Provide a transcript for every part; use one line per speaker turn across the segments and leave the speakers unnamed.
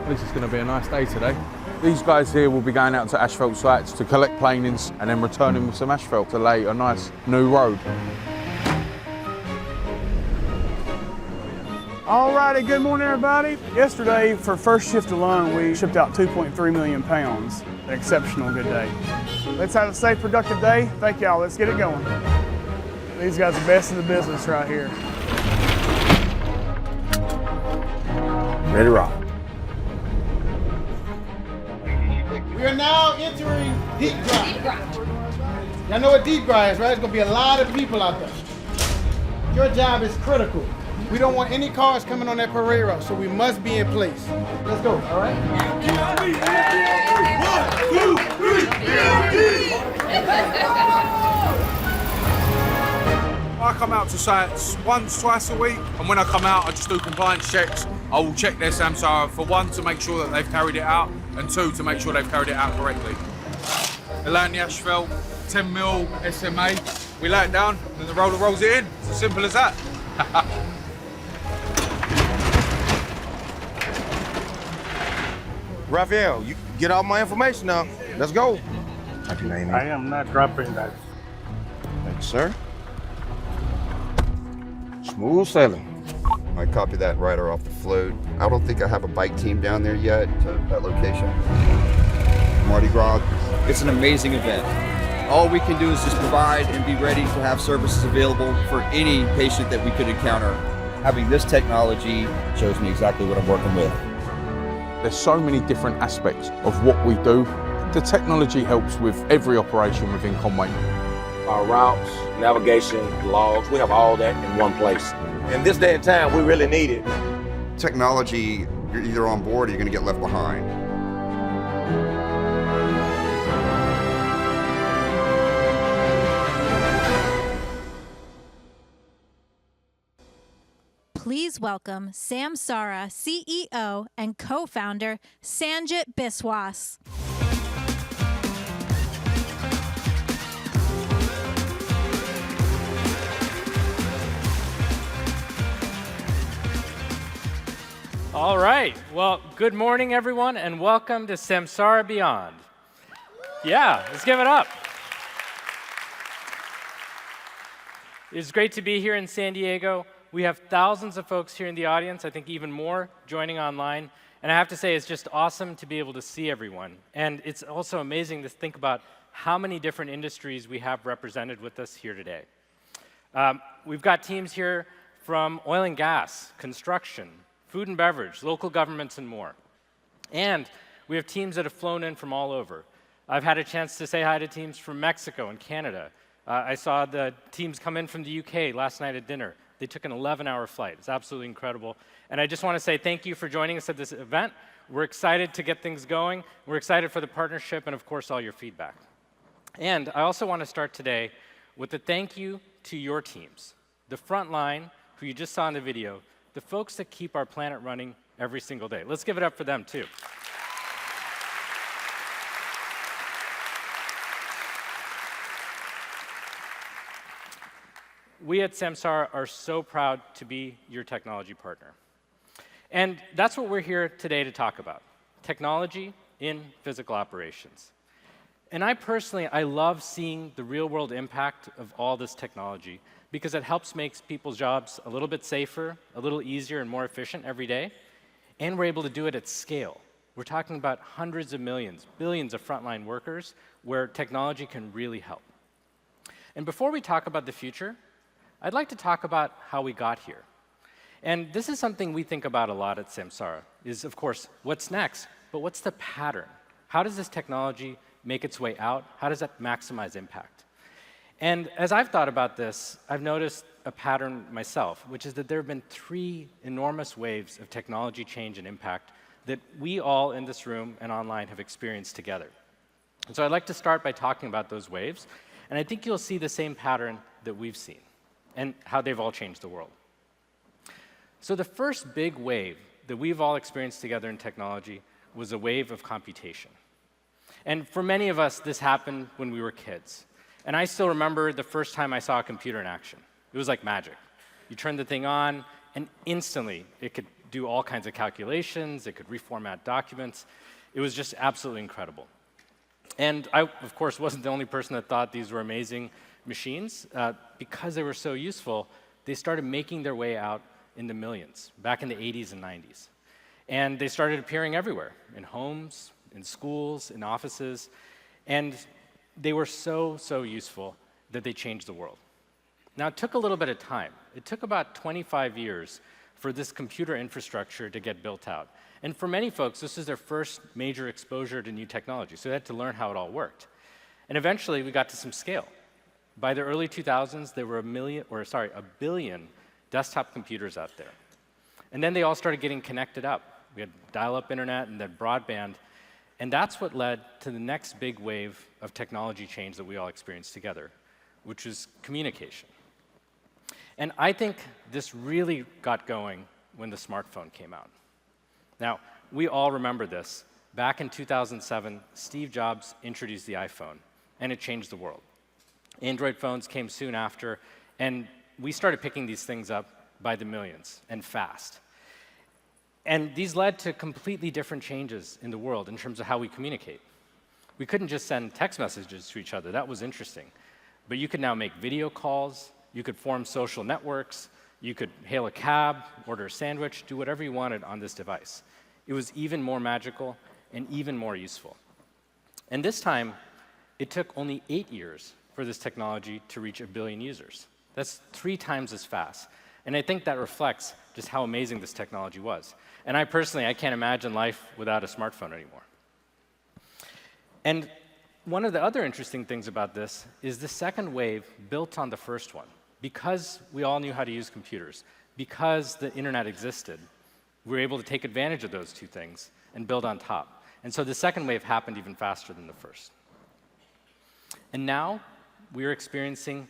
This is going to be a nice day today. These guys here will be going out to asphalt sites to collect planings and then returning with some asphalt to lay a nice new road.
Alrighty, good morning everybody. Yesterday, for first shift alone, we shipped out 2.3 million pounds. An exceptional good day. Let's have a safe, productive day. Thank y'all, let's get it going. These guys are the best in the business right here.
Ready to rock.
We are now entering deep dry. Y'all know what deep dry is, right? There's gonna be a lot of people out there. Your job is critical. We don't want any cars coming on that parade route, so we must be in place. Let's go, all right? 1, 2, 3,
I come out to sites once, twice a week, and when I come out, I just do compliance checks. I will check their Samsara for 1, to make sure that they've carried it out, and 2, to make sure they've carried it out correctly. They lay on the asphalt, 10mm SMA, we lay it down, and then the roller rolls it in. It's as simple as that.
Raphael, you get all my information now. Let's go.
I am not dropping that.
Thanks, sir. Smooth sailing.
I copy that rider off the float. I don't think I have a bike team down there yet to that location. Mardi Gras.
It's an amazing event. All we can do is just provide and be ready to have services available for any patient that we could encounter. Having this technology shows me exactly what I'm working with.
There's so many different aspects of what we do. The technology helps with every operation within Conway.
Our routes, navigation, logs, we have all that in one place. In this day and time, we really need it.
Technology, you're either on board or you're going to get left behind.
Please welcome Samsara CEO and co-founder Sanjit Biswas.
All right. Well, good morning, everyone, and welcome to Samsara Beyond. Yeah, let's give it up. It's great to be here in San Diego. We have thousands of folks here in the audience, I think even more joining online. And I have to say, it's just awesome to be able to see everyone. And it's also amazing to think about how many different industries we have represented with us here today. We've got teams here from oil and gas, construction, food and beverage, local governments, and more. And we have teams that have flown in from all over. I've had a chance to say hi to teams from Mexico and Canada. I saw the teams come in from the UK last night at dinner. They took an 11-hour flight. It's absolutely incredible. And I just want to say thank you for joining us at this event. We're excited to get things going. We're excited for the partnership and, of course, all your feedback. And I also want to start today with a thank you to your teams, the front line, who you just saw in the video, the folks that keep our planet running every single day. Let's give it up for them, too. We at Samsara are so proud to be your technology partner. And that's what we're here today to talk about, technology in physical operations. And I love seeing the real-world impact of all this technology because it helps make people's jobs a little bit safer, a little easier, and more efficient every day. And we're able to do it at scale. We're talking about hundreds of millions, billions of frontline workers where technology can really help. And before we talk about the future, I'd like to talk about how we got here. And this is something we think about a lot at Samsara, is, of course, what's next, but what's the pattern? How does this technology make its way out? How does that maximize impact? And as I've thought about this, I've noticed a pattern myself, which is that there have been 3 enormous waves of technology change and impact that we all in this room and online have experienced together. And so I'd like to start by talking about those waves, and I think you'll see the same pattern that we've seen and how they've all changed the world. So the first big wave that we've all experienced together in technology was a wave of computation. And for many of us, this happened when we were kids. And I still remember the first time I saw a computer in action. It was like magic. You turned the thing on, and instantly it could do all kinds of calculations. It could reformat documents. It was just absolutely incredible. And I, of course, wasn't the only person that thought these were amazing machines. Because they were so useful, they started making their way out in the millions back in the 80s and 90s. And they started appearing everywhere, in homes, in schools, in offices. And they were so, so useful that they changed the world. Now, it took a little bit of time. It took about 25 years for this computer infrastructure to get built out. And for many folks, this is their first major exposure to new technology, so they had to learn how it all worked. And eventually, we got to some scale. By the early 2000s, there were a billion desktop computers out there. And then they all started getting connected up. We had dial-up internet and then broadband. And that's what led to the next big wave of technology change that we all experienced together, which is communication. And I think this really got going when the smartphone came out. Now, we all remember this. Back in 2007, Steve Jobs introduced the iPhone, and it changed the world. Android phones came soon after, and we started picking these things up by the millions, and fast. And these led to completely different changes in the world in terms of how we communicate. We couldn't just send text messages to each other. That was interesting. But you could now make video calls. You could form social networks. You could hail a cab, order a sandwich, do whatever you wanted on this device. It was even more magical and even more useful. And this time, it took only 8 years for this technology to reach 1 billion users. That's 3 times as fast. And I think that reflects just how amazing this technology was. And I personally, I can't imagine life without a smartphone anymore. And one of the other interesting things about this is the second wave built on the first one. Because we all knew how to use computers, because the internet existed, we were able to take advantage of those 2 things and build on top. And so the second wave happened even faster than the first. And now we are experiencing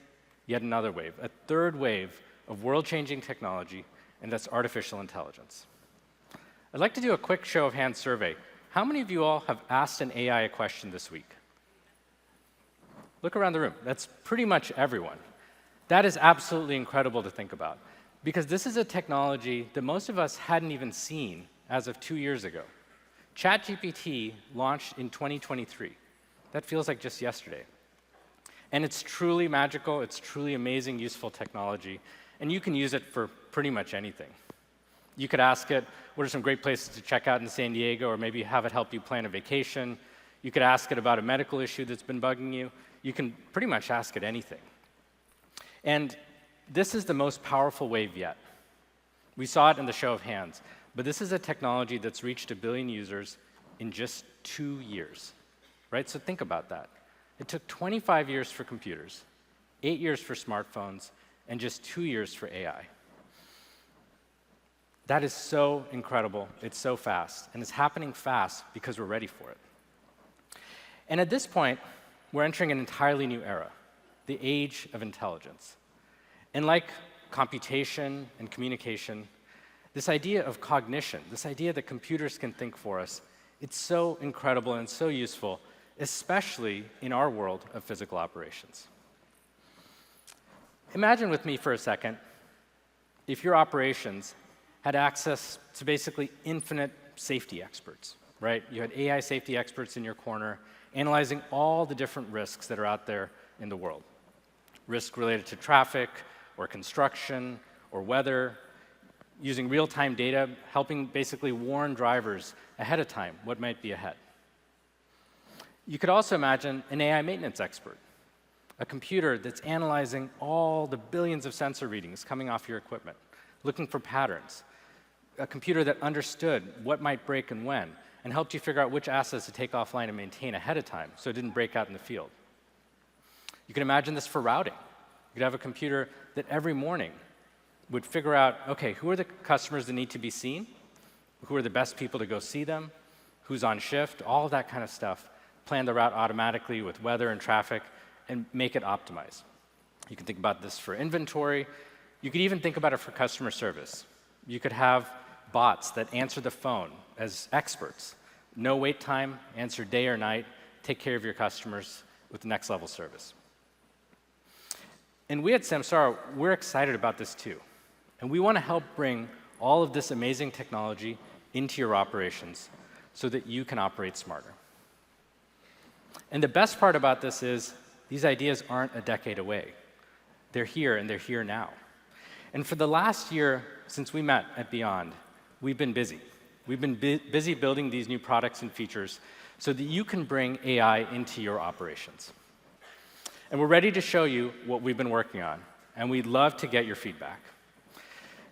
yet another wave, a third wave of world-changing technology, and that's artificial intelligence. I'd like to do a quick show of hands survey. How many of you all have asked an AI a question this week? Look around the room. That's pretty much everyone. That is absolutely incredible to think about, because this is a technology that most of us hadn't even seen as of 2 years ago. ChatGPT launched in 2023. That feels like just yesterday. And it's truly magical, it's truly amazing, useful technology, and you can use it for pretty much anything. You could ask it, what are some great places to check out in San Diego, or maybe have it help you plan a vacation. You could ask it about a medical issue that's been bugging you. You can pretty much ask it anything. And this is the most powerful wave yet. We saw it in the show of hands, but this is a technology that's reached 1 billion users in just 2 years, right? So think about that. It took 25 years for computers, 8 years for smartphones, and just 2 years for AI. That is so incredible. It's so fast, and it's happening fast because we're ready for it. And at this point, we're entering an entirely new era, the age of intelligence. And like computation and communication, this idea of cognition, this idea that computers can think for us, it's so incredible and so useful, especially in our world of physical operations. Imagine with me for a second if your operations had access to basically infinite safety experts, right? You had AI safety experts in your corner analyzing all the different risks that are out there in the world. Risk related to traffic, or construction, or weather, using real-time data, helping basically warn drivers ahead of time what might be ahead. You could also imagine an AI maintenance expert, a computer that's analyzing all the billions of sensor readings coming off your equipment, looking for patterns, a computer that understood what might break and when, and helped you figure out which assets to take offline and maintain ahead of time so it didn't break out in the field. You can imagine this for routing. You could have a computer that every morning would figure out, okay, who are the customers that need to be seen? Who are the best people to go see them? Who's on shift? All of that kind of stuff. Plan the route automatically with weather and traffic and make it optimized. You can think about this for inventory. You could even think about it for customer service. You could have bots that answer the phone as experts. No wait time, answer day or night, take care of your customers with the next level service. And we at Samsara, we're excited about this too. And we want to help bring all of this amazing technology into your operations so that you can operate smarter. And the best part about this is these ideas aren't a decade away. They're here, and they're here now. And for the last year since we met at Beyond, we've been busy. We've been busy building these new products and features so that you can bring AI into your operations. And we're ready to show you what we've been working on, and we'd love to get your feedback.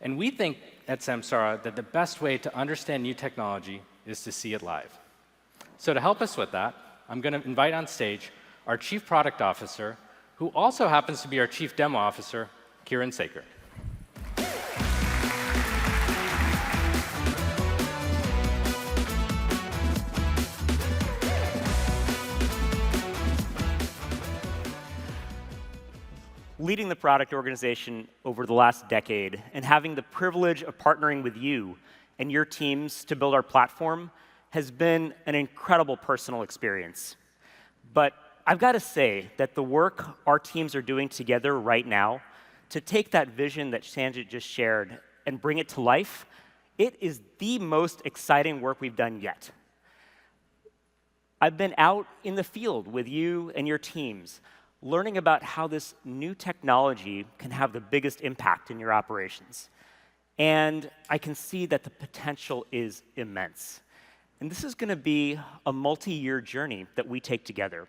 And we think at Samsara that the best way to understand new technology is to see it live. So to help us with that, I'm going to invite on stage our Chief Product Officer, who also happens to be our Chief Demo Officer, Kiren Sekar.
Leading the product organization over the last decade and having the privilege of partnering with you and your teams to build our platform has been an incredible personal experience. But I've got to say that the work our teams are doing together right now to take that vision that Sanjit just shared and bring it to life, it is the most exciting work we've done yet. I've been out in the field with you and your teams, learning about how this new technology can have the biggest impact in your operations. And I can see that the potential is immense. And this is going to be a multi-year journey that we take together.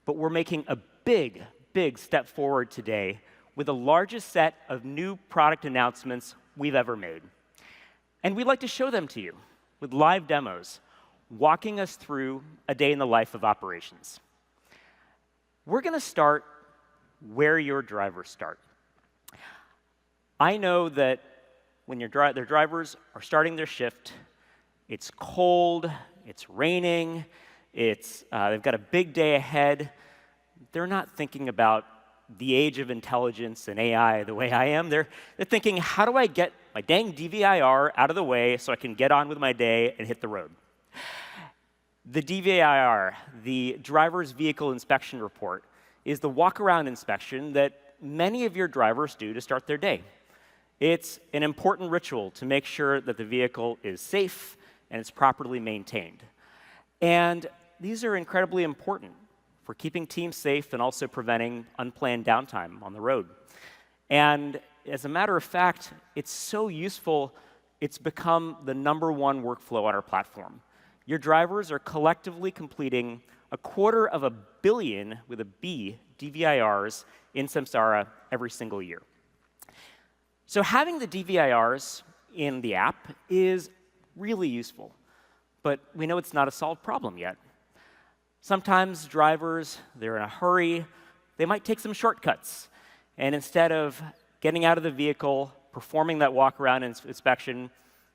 But we're making a big, big step forward today with the largest set of new product announcements we've ever made. And we'd like to show them to you with live demos, walking us through a day in the life of operations. We're going to start where your drivers start. I know that when their drivers are starting their shift, it's cold, it's raining, they've got a big day ahead. They're not thinking about the age of intelligence and AI the way I am. They're thinking, how do I get my dang DVIR out of the way so I can get on with my day and hit the road? The DVIR, the Driver's Vehicle Inspection Report, is the walk-around inspection that many of your drivers do to start their day. It's an important ritual to make sure that the vehicle is safe and it's properly maintained. And these are incredibly important for keeping teams safe and also preventing unplanned downtime on the road. And as a matter of fact, it's so useful, it's become the #1 workflow on our platform. Your drivers are collectively completing 250 million, with a B, DVIRs in Samsara every single year. So having the DVIRs in the app is really useful, but we know it's not a solved problem yet. Sometimes drivers, they're in a hurry, they might take some shortcuts, and instead of getting out of the vehicle, performing that walk-around inspection,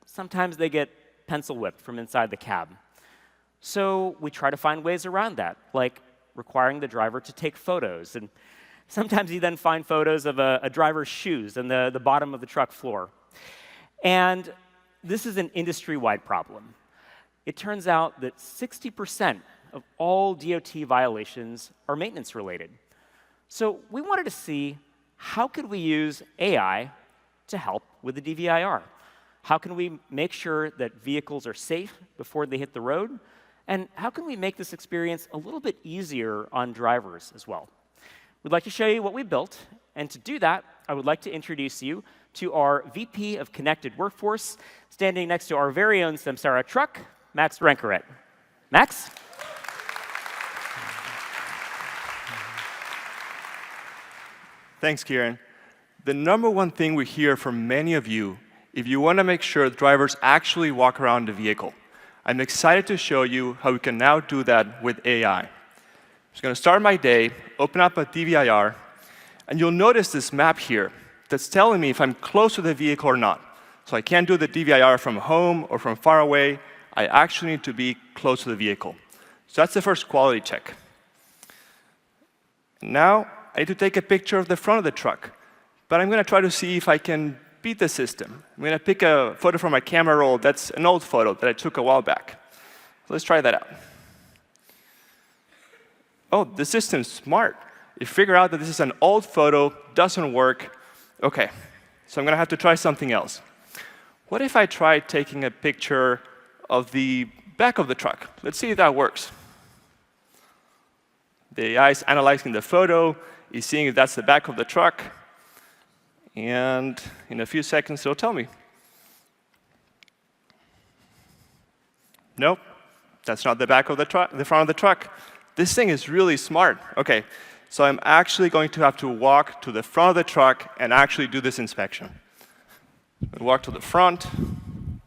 sometimes they get pencil whipped from inside the cab. So we try to find ways around that, like requiring the driver to take photos. And sometimes you then find photos of a driver's shoes in the bottom of the truck floor. And this is an industry-wide problem. It turns out that 60% of all DOT violations are maintenance-related. So we wanted to see, how could we use AI to help with the DVIR? How can we make sure that vehicles are safe before they hit the road? And how can we make this experience a little bit easier on drivers as well? We'd like to show you what we built. And to do that, I would like to introduce you to our VP of Connected Workforce, standing next to our very own Samsara truck, Max Renkerit. Max?
Thanks, Kiren. The #1 thing we hear from many of you, if you want to make sure drivers actually walk around the vehicle, I'm excited to show you how we can now do that with AI. I'm just going to start my day, open up a DVIR, and you'll notice this map here that's telling me if I'm close to the vehicle or not. So I can't do the DVIR from home or from far away. I actually need to be close to the vehicle. So that's the first quality check. Now, I need to take a picture of the front of the truck, but I'm going to try to see if I can beat the system. I'm going to pick a photo from my camera roll that's an old photo that I took a while back. So let's try that out. Oh, the system's smart. It figured out that this is an old photo, doesn't work. OK, so I'm going to have to try something else. What if I tried taking a picture of the back of the truck? Let's see if that works. The AI is analyzing the photo, is seeing if that's the back of the truck, and in a few seconds, it'll tell me. Nope, that's not the back of the truck, the front of the truck. This thing is really smart. OK, so I'm actually going to have to walk to the front of the truck and actually do this inspection. I walk to the front. I'm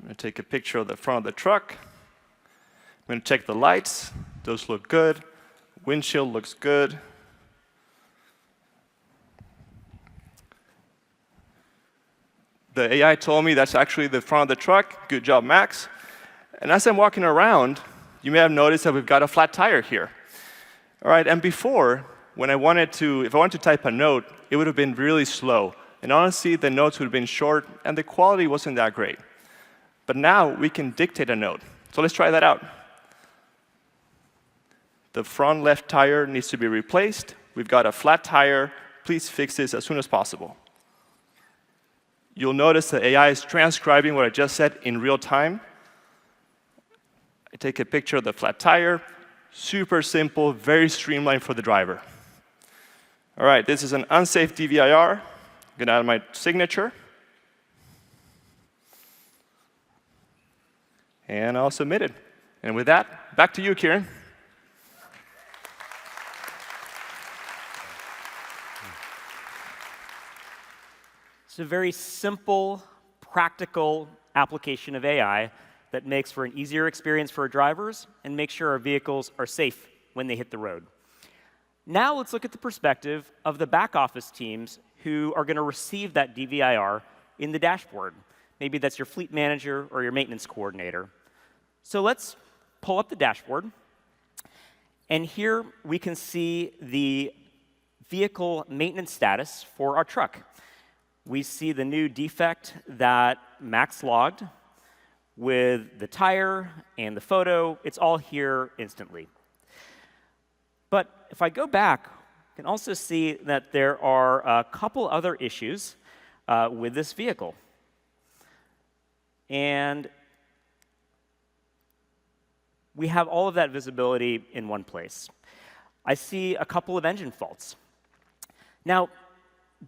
going to take a picture of the front of the truck. I'm going to check the lights. Those look good. Windshield looks good. The AI told me that's actually the front of the truck. Good job, Max. And as I'm walking around, you may have noticed that we've got a flat tire here. All right, and before, if I wanted to type a note, it would have been really slow. And honestly, the notes would have been short, and the quality wasn't that great. But now we can dictate a note. So let's try that out. The front left tire needs to be replaced. We've got a flat tire. Please fix this as soon as possible. You'll notice the AI is transcribing what I just said in real time. I take a picture of the flat tire. Super simple, very streamlined for the driver. All right, this is an unsafe DVIR. Get out of my signature. And I'll submit it. And with that, back to you, Kiren.
It's a very simple, practical application of AI that makes for an easier experience for our drivers and makes sure our vehicles are safe when they hit the road. Now let's look at the perspective of the back office teams who are going to receive that DVIR in the dashboard. Maybe that's your fleet manager or your maintenance coordinator. So let's pull up the dashboard. And here we can see the vehicle maintenance status for our truck. We see the new defect that Max logged with the tire and the photo. It's all here instantly. But if I go back, you can also see that there are a couple other issues with this vehicle. And we have all of that visibility in one place. I see a couple of engine faults. Now,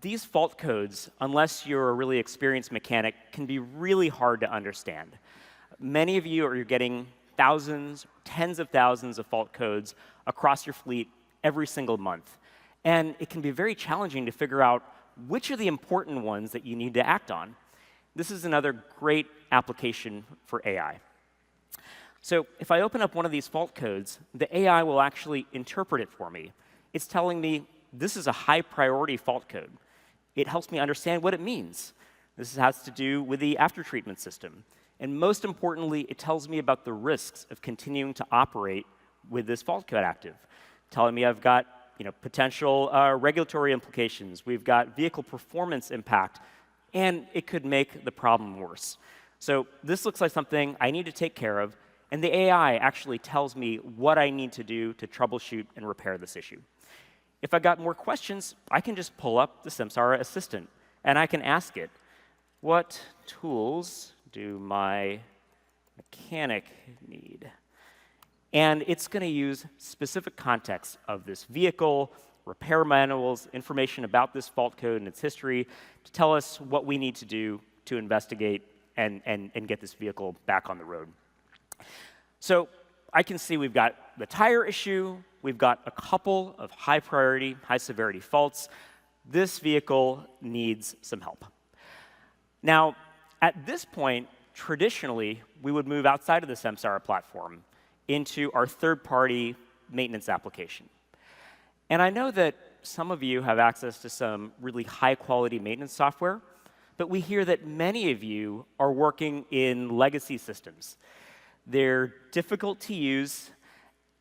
these fault codes, unless you're a really experienced mechanic, can be really hard to understand. Many of you are getting thousands, tens of thousands of fault codes across your fleet every single month. And it can be very challenging to figure out which are the important ones that you need to act on. This is another great application for AI. So if I open up one of these fault codes, the AI will actually interpret it for me. It's telling me this is a high-priority fault code. It helps me understand what it means. This has to do with the after-treatment system. And most importantly, it tells me about the risks of continuing to operate with this fault code active, telling me I've got potential regulatory implications. We've got vehicle performance impact, and it could make the problem worse. So this looks like something I need to take care of, and the AI actually tells me what I need to do to troubleshoot and repair this issue. If I've got more questions, I can just pull up the Samsara Assistant, and I can ask it, what tools do my mechanic need? And it's going to use specific context of this vehicle, repair manuals, information about this fault code and its history to tell us what we need to do to investigate and get this vehicle back on the road. So I can see we've got the tire issue. We've got a couple of high-priority, high-severity faults. This vehicle needs some help. Now, at this point, traditionally, we would move outside of the Samsara platform into our third-party maintenance application. And I know that some of you have access to some really high-quality maintenance software, but we hear that many of you are working in legacy systems. They're difficult to use.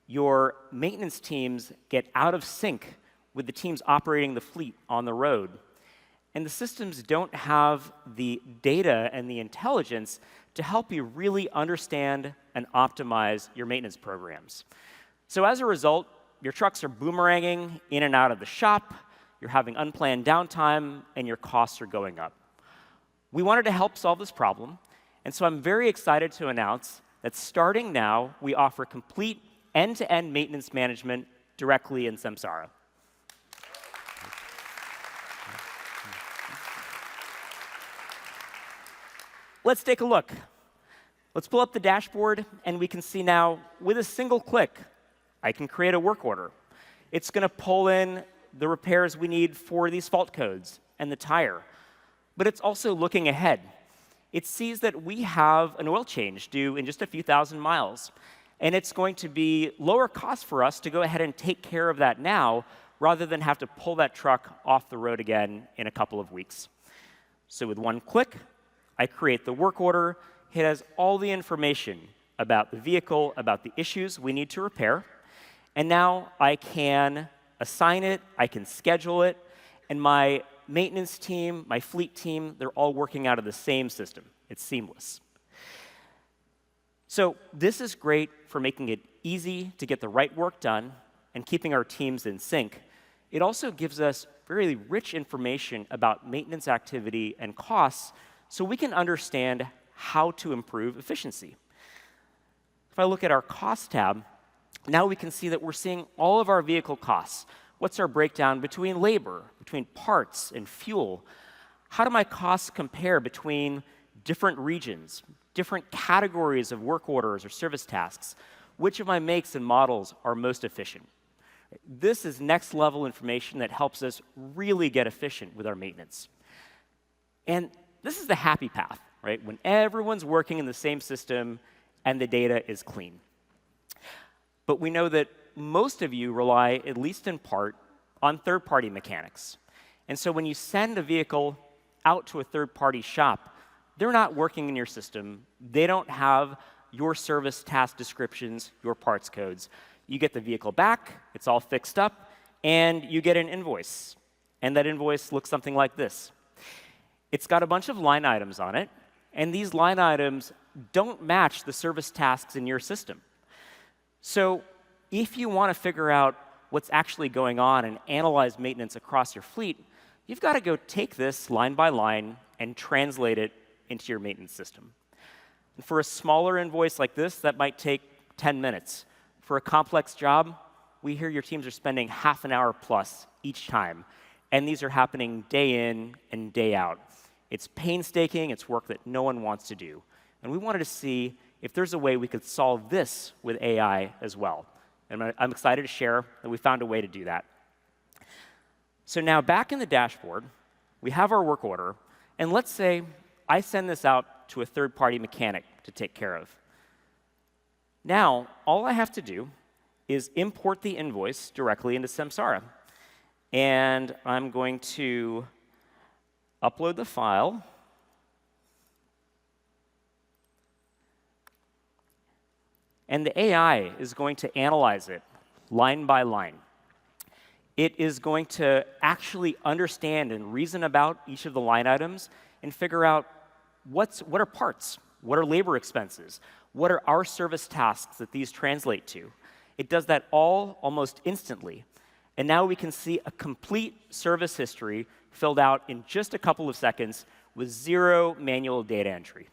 Your maintenance teams get out of sync with the teams operating the fleet on the road. And the systems don't have the data and the intelligence to help you really understand and optimize your maintenance programs. So as a result, your trucks are boomeranging in and out of the shop, you're having unplanned downtime, and your costs are going up. We wanted to help solve this problem, and so I'm very excited to announce that starting now, we offer complete end-to-end maintenance management directly in Samsara. Let's take a look. Let's pull up the dashboard, and we can see now, with a single click, I can create a work order. It's going to pull in the repairs we need for these fault codes and the tire. But it's also looking ahead. It sees that we have an oil change due in just a few thousand miles. And it's going to be lower cost for us to go ahead and take care of that now, rather than have to pull that truck off the road again in a couple of weeks. So with one click, I create the work order. It has all the information about the vehicle, about the issues we need to repair. And now I can assign it, I can schedule it, and my maintenance team, my fleet team, they're all working out of the same system. It's seamless. So this is great for making it easy to get the right work done and keeping our teams in sync. It also gives us very rich information about maintenance activity and costs, so we can understand how to improve efficiency. If I look at our cost tab, now we can see that we're seeing all of our vehicle costs. What's our breakdown between labor, between parts and fuel? How do my costs compare between different regions, different categories of work orders or service tasks? Which of my makes and models are most efficient? This is next level information that helps us really get efficient with our maintenance. And this is the happy path, right? When everyone's working in the same system and the data is clean. But we know that most of you rely, at least in part, on third-party mechanics. And so when you send a vehicle out to a third-party shop, they're not working in your system. They don't have your service task descriptions, your parts codes. You get the vehicle back, it's all fixed up, and you get an invoice. And that invoice looks something like this. It's got a bunch of line items on it, and these line items don't match the service tasks in your system. So if you want to figure out what's actually going on and analyze maintenance across your fleet, you've got to go take this line by line and translate it into your maintenance system. And for a smaller invoice like this, that might take 10 minutes. For a complex job, we hear your teams are spending half an hour plus each time. And these are happening day in and day out. It's painstaking, it's work that no one wants to do. And we wanted to see if there's a way we could solve this with AI as well. And I'm excited to share that we found a way to do that. So now back in the dashboard, we have our work order. And let's say I send this out to a third-party mechanic to take care of. Now, all I have to do is import the invoice directly into Samsara. And I'm going to upload the file. And the AI is going to analyze it line by line. It is going to actually understand and reason about each of the line items and figure out what are parts, what are labor expenses, what are our service tasks that these translate to. It does that all almost instantly. And now we can see a complete service history filled out in just a couple of seconds with zero manual data entry.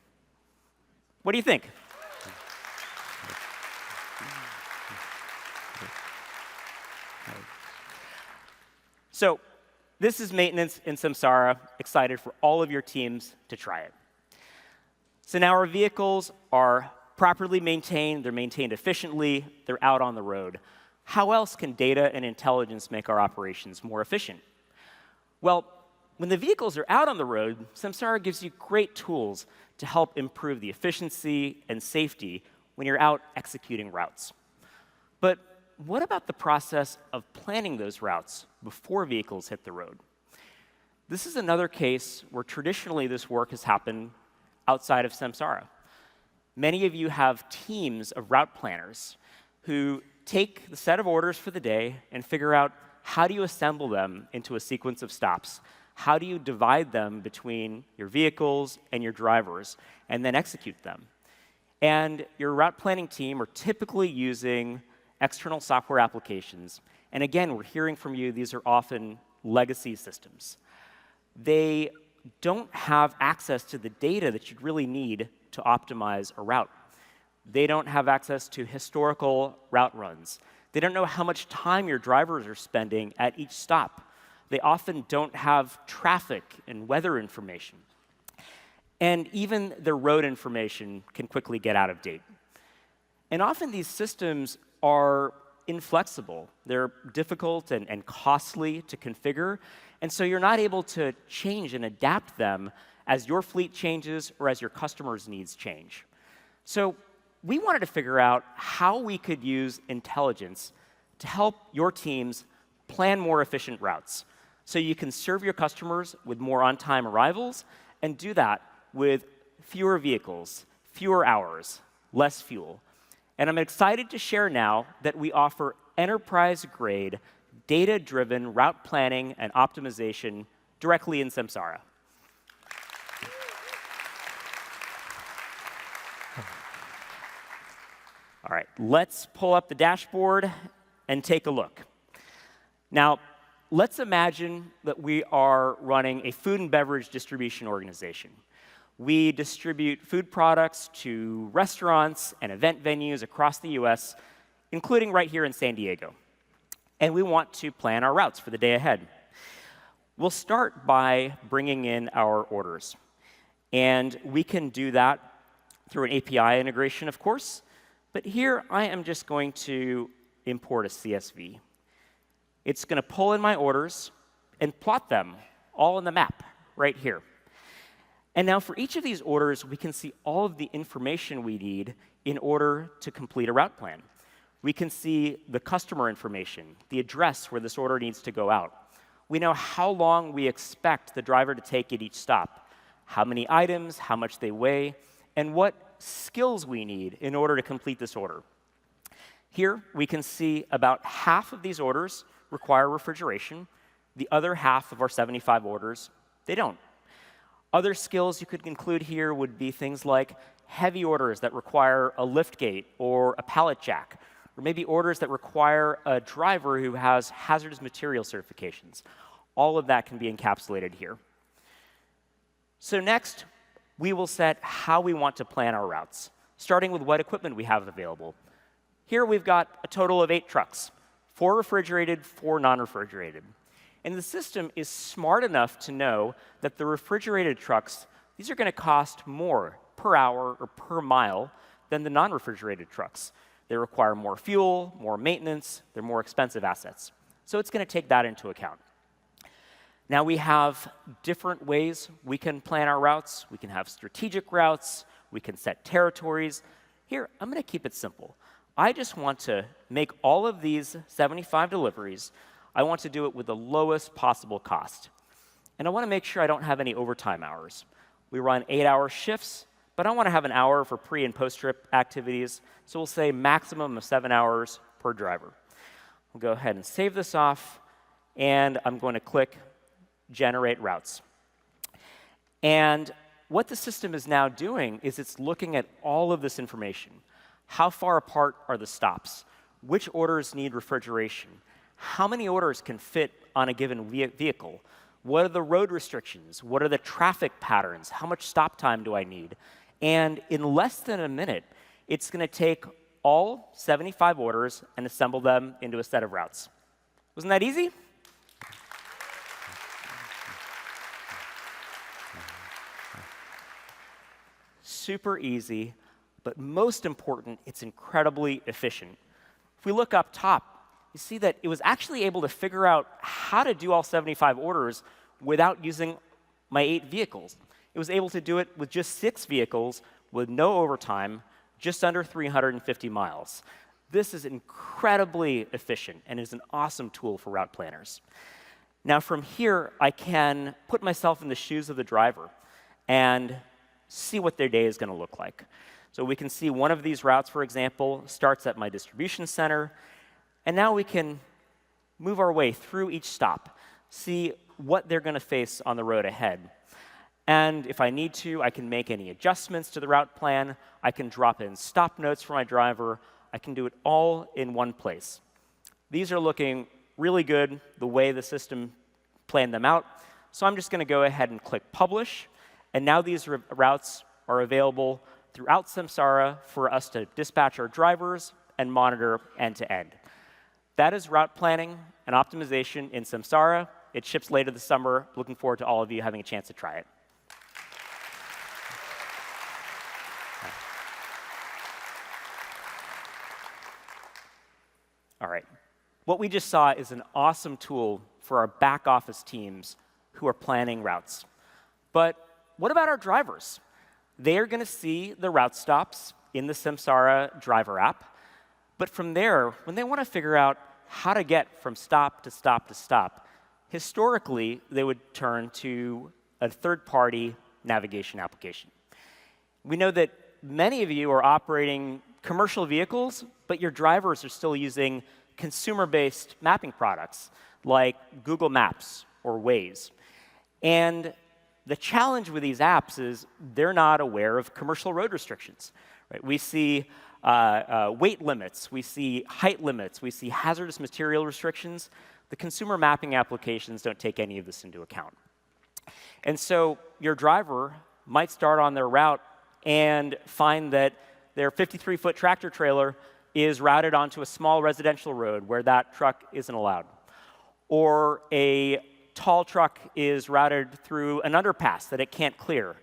What do you think? So this is maintenance in Samsara. Excited for all of your teams to try it. So now our vehicles are properly maintained. They're maintained efficiently. They're out on the road. How else can data and intelligence make our operations more efficient? Well, when the vehicles are out on the road, Samsara gives you great tools to help improve the efficiency and safety when you're out executing routes. But what about the process of planning those routes before vehicles hit the road? This is another case where traditionally this work has happened outside of Samsara. Many of you have teams of route planners who take the set of orders for the day and figure out how do you assemble them into a sequence of stops? How do you divide them between your vehicles and your drivers and then execute them? And your route planning team are typically using external software applications. And again, we're hearing from you, these are often legacy systems. They don't have access to the data that you'd really need to optimize a route. They don't have access to historical route runs. They don't know how much time your drivers are spending at each stop. They often don't have traffic and weather information. And even their road information can quickly get out of date. And often these systems are inflexible. They're difficult and costly to configure, and so you're not able to change and adapt them as your fleet changes or as your customers' needs change. So we wanted to figure out how we could use intelligence to help your teams plan more efficient routes, so you can serve your customers with more on-time arrivals and do that with fewer vehicles, fewer hours, less fuel. And I'm excited to share now that we offer enterprise-grade, data-driven route planning and optimization directly in Samsara. All right, let's pull up the dashboard and take a look. Now, let's imagine that we are running a food and beverage distribution organization. We distribute food products to restaurants and event venues across the US, including right here in San Diego. And we want to plan our routes for the day ahead. We'll start by bringing in our orders. And we can do that through an API integration, of course. But here, I am just going to import a CSV. It's going to pull in my orders and plot them all in the map right here. And now for each of these orders, we can see all of the information we need in order to complete a route plan. We can see the customer information, the address where this order needs to go out. We know how long we expect the driver to take at each stop, how many items, how much they weigh, and what skills we need in order to complete this order. Here, we can see about half of these orders require refrigeration. The other half of our 75 orders, they don't. Other skills you could include here would be things like heavy orders that require a lift gate or a pallet jack, or maybe orders that require a driver who has hazardous material certifications. All of that can be encapsulated here. So next, we will set how we want to plan our routes, starting with what equipment we have available. Here we've got a total of 8 trucks, 4 refrigerated, 4 non-refrigerated. And the system is smart enough to know that the refrigerated trucks, these are going to cost more per hour or per mile than the non-refrigerated trucks. They require more fuel, more maintenance, they're more expensive assets. So it's going to take that into account. Now we have different ways we can plan our routes. We can have strategic routes, we can set territories. Here, I'm going to keep it simple. I just want to make all of these 75 deliveries. I want to do it with the lowest possible cost. And I want to make sure I don't have any overtime hours. We run 8-hour shifts, but I want to have an hour for pre- and post-trip activities, so we'll say maximum of 7 hours per driver. I'll go ahead and save this off, and I'm going to click Generate Routes. And what the system is now doing is it's looking at all of this information. How far apart are the stops? Which orders need refrigeration? How many orders can fit on a given vehicle? What are the road restrictions? What are the traffic patterns? How much stop time do I need? And in less than a minute, it's going to take all 75 orders and assemble them into a set of routes. Wasn't that easy? Super easy, but most important, it's incredibly efficient. If we look up top, you see that it was actually able to figure out how to do all 75 orders without using my 8 vehicles. It was able to do it with just 6 vehicles, with no overtime, just under 350 miles. This is incredibly efficient and is an awesome tool for route planners. Now from here, I can put myself in the shoes of the driver and see what their day is going to look like. So we can see one of these routes, for example, starts at my distribution center. And now we can move our way through each stop, see what they're going to face on the road ahead. And if I need to, I can make any adjustments to the route plan. I can drop in stop notes for my driver. I can do it all in one place. These are looking really good, the way the system planned them out. So I'm just going to go ahead and click Publish. And now these routes are available throughout Samsara for us to dispatch our drivers and monitor end-to-end. That is route planning and optimization in Samsara. It ships later this summer. Looking forward to all of you having a chance to try it. All right. What we just saw is an awesome tool for our back office teams who are planning routes. But what about our drivers? They are going to see the route stops in the Samsara driver app. But from there, when they want to figure out how to get from stop to stop to stop, historically, they would turn to a third-party navigation application. We know that many of you are operating commercial vehicles, but your drivers are still using consumer-based mapping products like Google Maps or Waze. And the challenge with these apps is they're not aware of commercial road restrictions. Right? We see weight limits, we see height limits, we see hazardous material restrictions. The consumer mapping applications don't take any of this into account. And so your driver might start on their route and find that their 53-foot tractor trailer is routed onto a small residential road where that truck isn't allowed. Or a tall truck is routed through an underpass that it can't clear.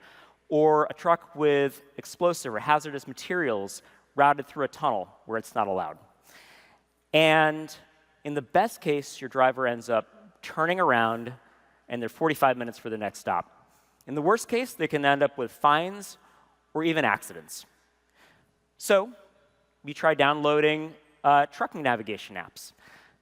Or a truck with explosive or hazardous materials routed through a tunnel where it's not allowed. And in the best case, your driver ends up turning around and they're 45 minutes for the next stop. In the worst case, they can end up with fines or even accidents. So we try downloading trucking navigation apps.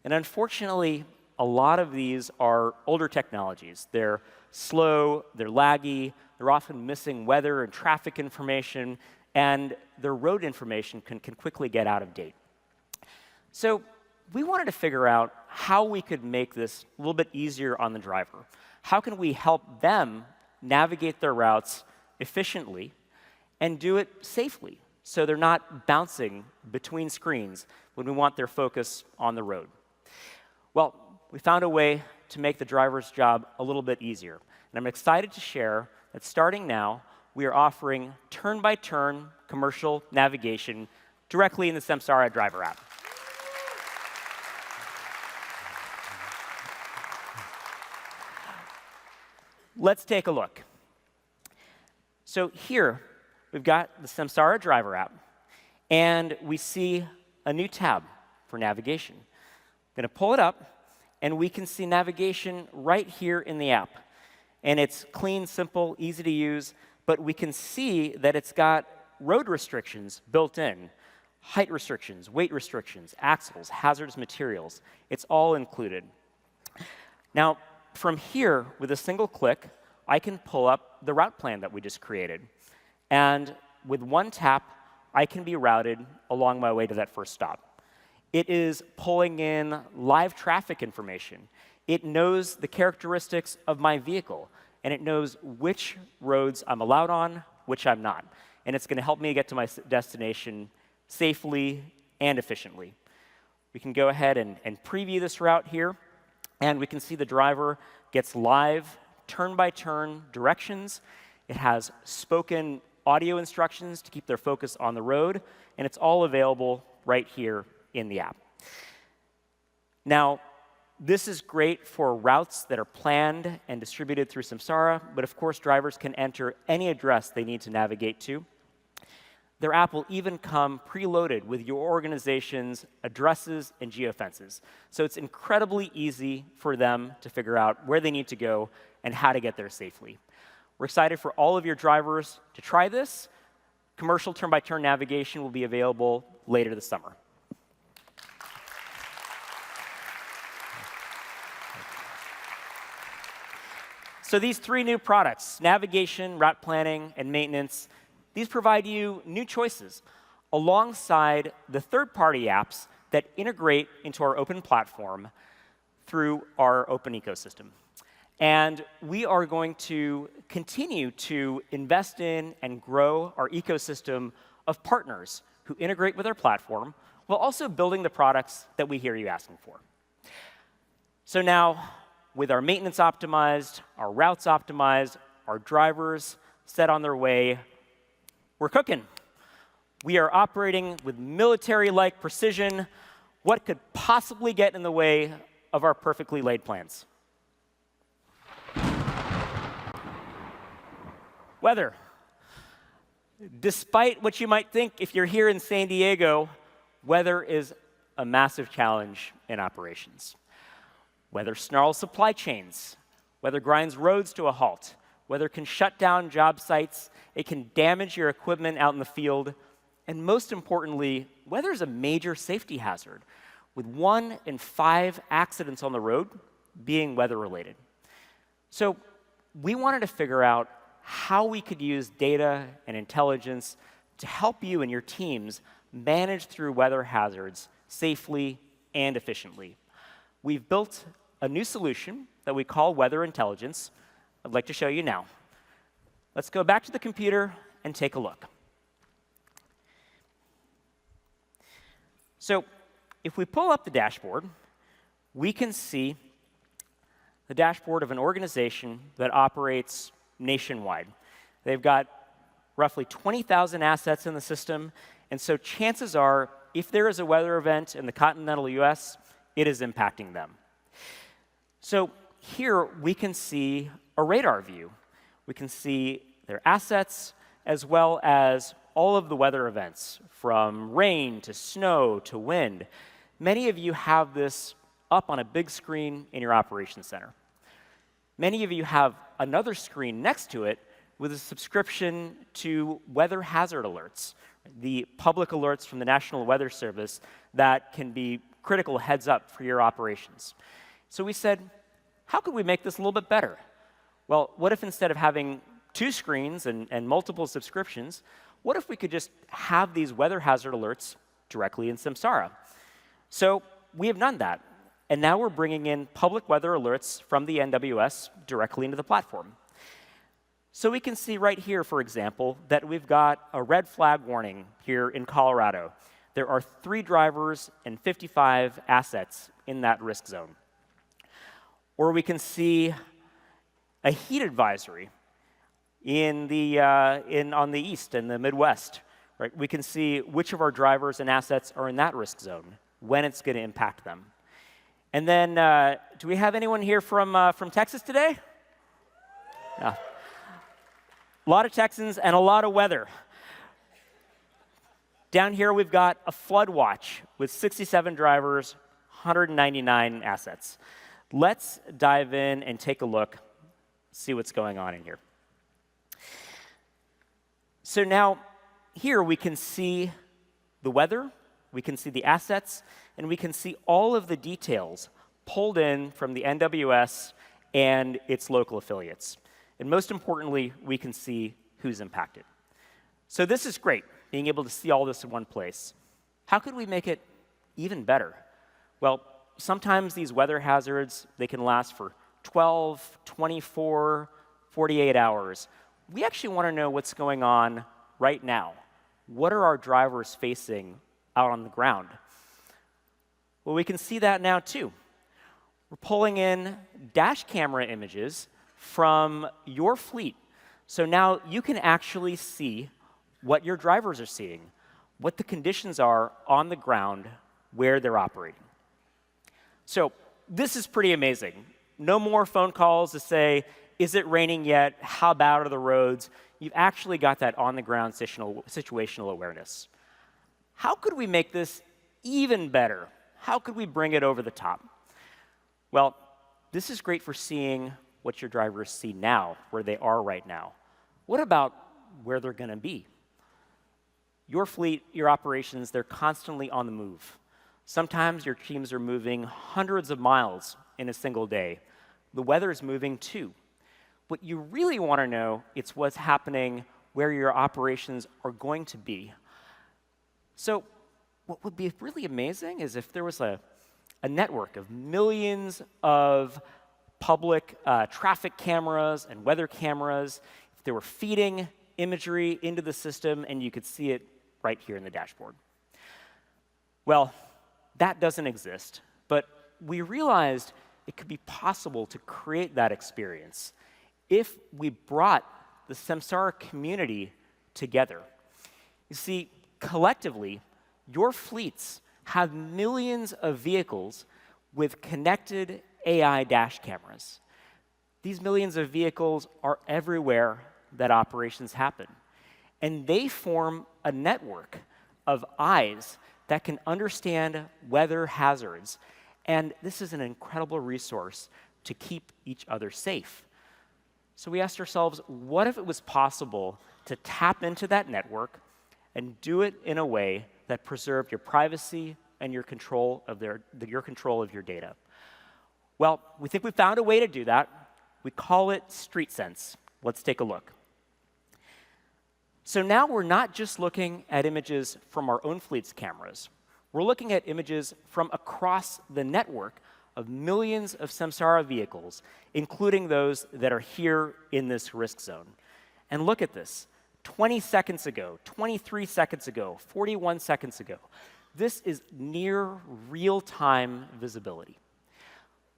And unfortunately, a lot of these are older technologies. They're slow, they're laggy, they're often missing weather and traffic information, and their road information can quickly get out of date. So we wanted to figure out how we could make this a little bit easier on the driver. How can we help them navigate their routes efficiently and do it safely so they're not bouncing between screens when we want their focus on the road? Well, we found a way to make the driver's job a little bit easier. And I'm excited to share that starting now, we are offering turn-by-turn commercial navigation directly in the Samsara driver app. Let's take a look. So here, we've got the Samsara driver app, and we see a new tab for navigation. I'm going to pull it up, and we can see navigation right here in the app. And it's clean, simple, easy to use, but we can see that it's got road restrictions built in, height restrictions, weight restrictions, axles, hazardous materials. It's all included. Now, from here, with a single click, I can pull up the route plan that we just created. And with one tap, I can be routed along my way to that first stop. It is pulling in live traffic information. It knows the characteristics of my vehicle, and it knows which roads I'm allowed on, which I'm not. And it's going to help me get to my destination safely and efficiently. We can go ahead and preview this route here, and we can see the driver gets live turn-by-turn directions. It has spoken audio instructions to keep their focus on the road, and it's all available right here in the app. Now, this is great for routes that are planned and distributed through Samsara, but of course, drivers can enter any address they need to navigate to. Their app will even come preloaded with your organization's addresses and geofences. So it's incredibly easy for them to figure out where they need to go and how to get there safely. We're excited for all of your drivers to try this. Commercial turn-by-turn navigation will be available later this summer. So these three new products, navigation, route planning, and maintenance, these provide you new choices alongside the third-party apps that integrate into our open platform through our open ecosystem. And we are going to continue to invest in and grow our ecosystem of partners who integrate with our platform while also building the products that we hear you asking for. So now, with our maintenance optimized, our routes optimized, our drivers set on their way, we're cooking. We are operating with military-like precision. What could possibly get in the way of our perfectly laid plans? Weather. Despite what you might think if you're here in San Diego, weather is a massive challenge in operations. Weather snarls supply chains. Weather grinds roads to a halt. Weather can shut down job sites. It can damage your equipment out in the field. And most importantly, weather is a major safety hazard, with 1 in 5 accidents on the road being weather-related. So we wanted to figure out how we could use data and intelligence to help you and your teams manage through weather hazards safely and efficiently. We've built a new solution that we call Weather Intelligence. I'd like to show you now. Let's go back to the computer and take a look. So if we pull up the dashboard, we can see the dashboard of an organization that operates nationwide. They've got roughly 20,000 assets in the system, and so chances are, if there is a weather event in the continental US, it is impacting them. So here we can see a radar view. We can see their assets as well as all of the weather events, from rain to snow to wind. Many of you have this up on a big screen in your operations center. Many of you have another screen next to it with a subscription to weather hazard alerts, the public alerts from the National Weather Service that can be critical heads up for your operations. So we said, how could we make this a little bit better? Well, what if instead of having 2 screens and multiple subscriptions, what if we could just have these weather hazard alerts directly in Samsara? So we have done that. And now we're bringing in public weather alerts from the NWS directly into the platform. So we can see right here, for example, that we've got a red flag warning here in Colorado. There are 3 drivers and 55 assets in that risk zone. Or we can see a heat advisory on the east and the Midwest. Right? We can see which of our drivers and assets are in that risk zone, when it's going to impact them. And then, do we have anyone here from Texas today? Yeah. A lot of Texans and a lot of weather. Down here, we've got a flood watch with 67 drivers, 199 assets. Let's dive in and take a look, see what's going on in here. So now, here we can see the weather, we can see the assets, and we can see all of the details pulled in from the NWS and its local affiliates. And most importantly, we can see who's impacted. So this is great, being able to see all this in one place. How could we make it even better? Well, sometimes these weather hazards, they can last for 12, 24, 48 hours. We actually want to know what's going on right now. What are our drivers facing out on the ground? Well, we can see that now too. We're pulling in dash camera images from your fleet. So now you can actually see what your drivers are seeing, what the conditions are on the ground where they're operating. So this is pretty amazing. No more phone calls to say, is it raining yet? How bad are the roads? You've actually got that on-the-ground situational awareness. How could we make this even better? How could we bring it over the top? Well, this is great for seeing what your drivers see now, where they are right now. What about where they're going to be? Your fleet, your operations, they're constantly on the move. Sometimes your teams are moving hundreds of miles in a single day. The weather is moving too. What you really want to know is what's happening where your operations are going to be. So what would be really amazing is if there was a network of millions of public traffic cameras and weather cameras, if they were feeding imagery into the system and you could see it right here in the dashboard. Well, that doesn't exist, but we realized it could be possible to create that experience if we brought the Samsara community together. You see, collectively, your fleets have millions of vehicles with connected AI dash cameras. These millions of vehicles are everywhere that operations happen. And they form a network of eyes that can understand weather hazards. And this is an incredible resource to keep each other safe. So we asked ourselves, what if it was possible to tap into that network and do it in a way that preserved your privacy and your control of your data? Well, we think we found a way to do that. We call it Street Sense. Let's take a look. So now we're not just looking at images from our own fleet's cameras. We're looking at images from across the network of millions of Samsara vehicles, including those that are here in this risk zone. And look at this. 20 seconds ago, 23 seconds ago, 41 seconds ago. This is near real-time visibility.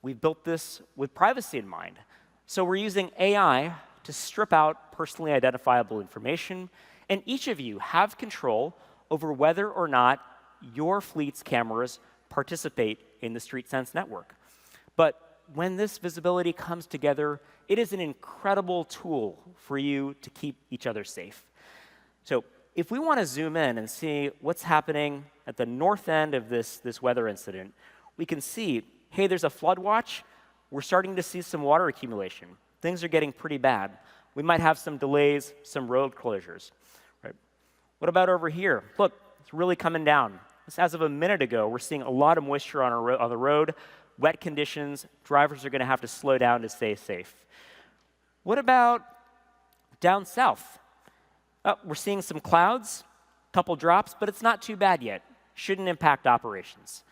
We built this with privacy in mind. So we're using AI to strip out personally identifiable information, and each of you have control over whether or not your fleet's cameras participate in the Street Sense network. But when this visibility comes together, it is an incredible tool for you to keep each other safe. So if we want to zoom in and see what's happening at the north end of this weather incident, we can see, hey, there's a flood watch. We're starting to see some water accumulation. Things are getting pretty bad. We might have some delays, some road closures. Right? What about over here? Look, it's really coming down. As of a minute ago, we're seeing a lot of moisture on the road, wet conditions. Drivers are going to have to slow down to stay safe. What about down south? We're seeing some clouds, a couple drops, but it's not too bad yet. Shouldn't impact operations.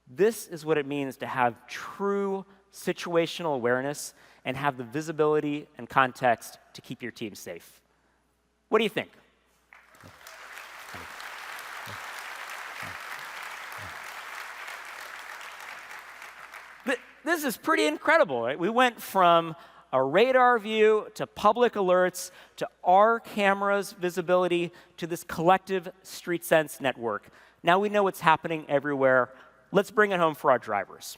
This is what it means to have true situational awareness and have the visibility and context to keep your team safe. What do you think? This is pretty incredible, right? We went from a radar view to public alerts to our camera's visibility to this collective Street Sense network. Now we know what's happening everywhere. Let's bring it home for our drivers.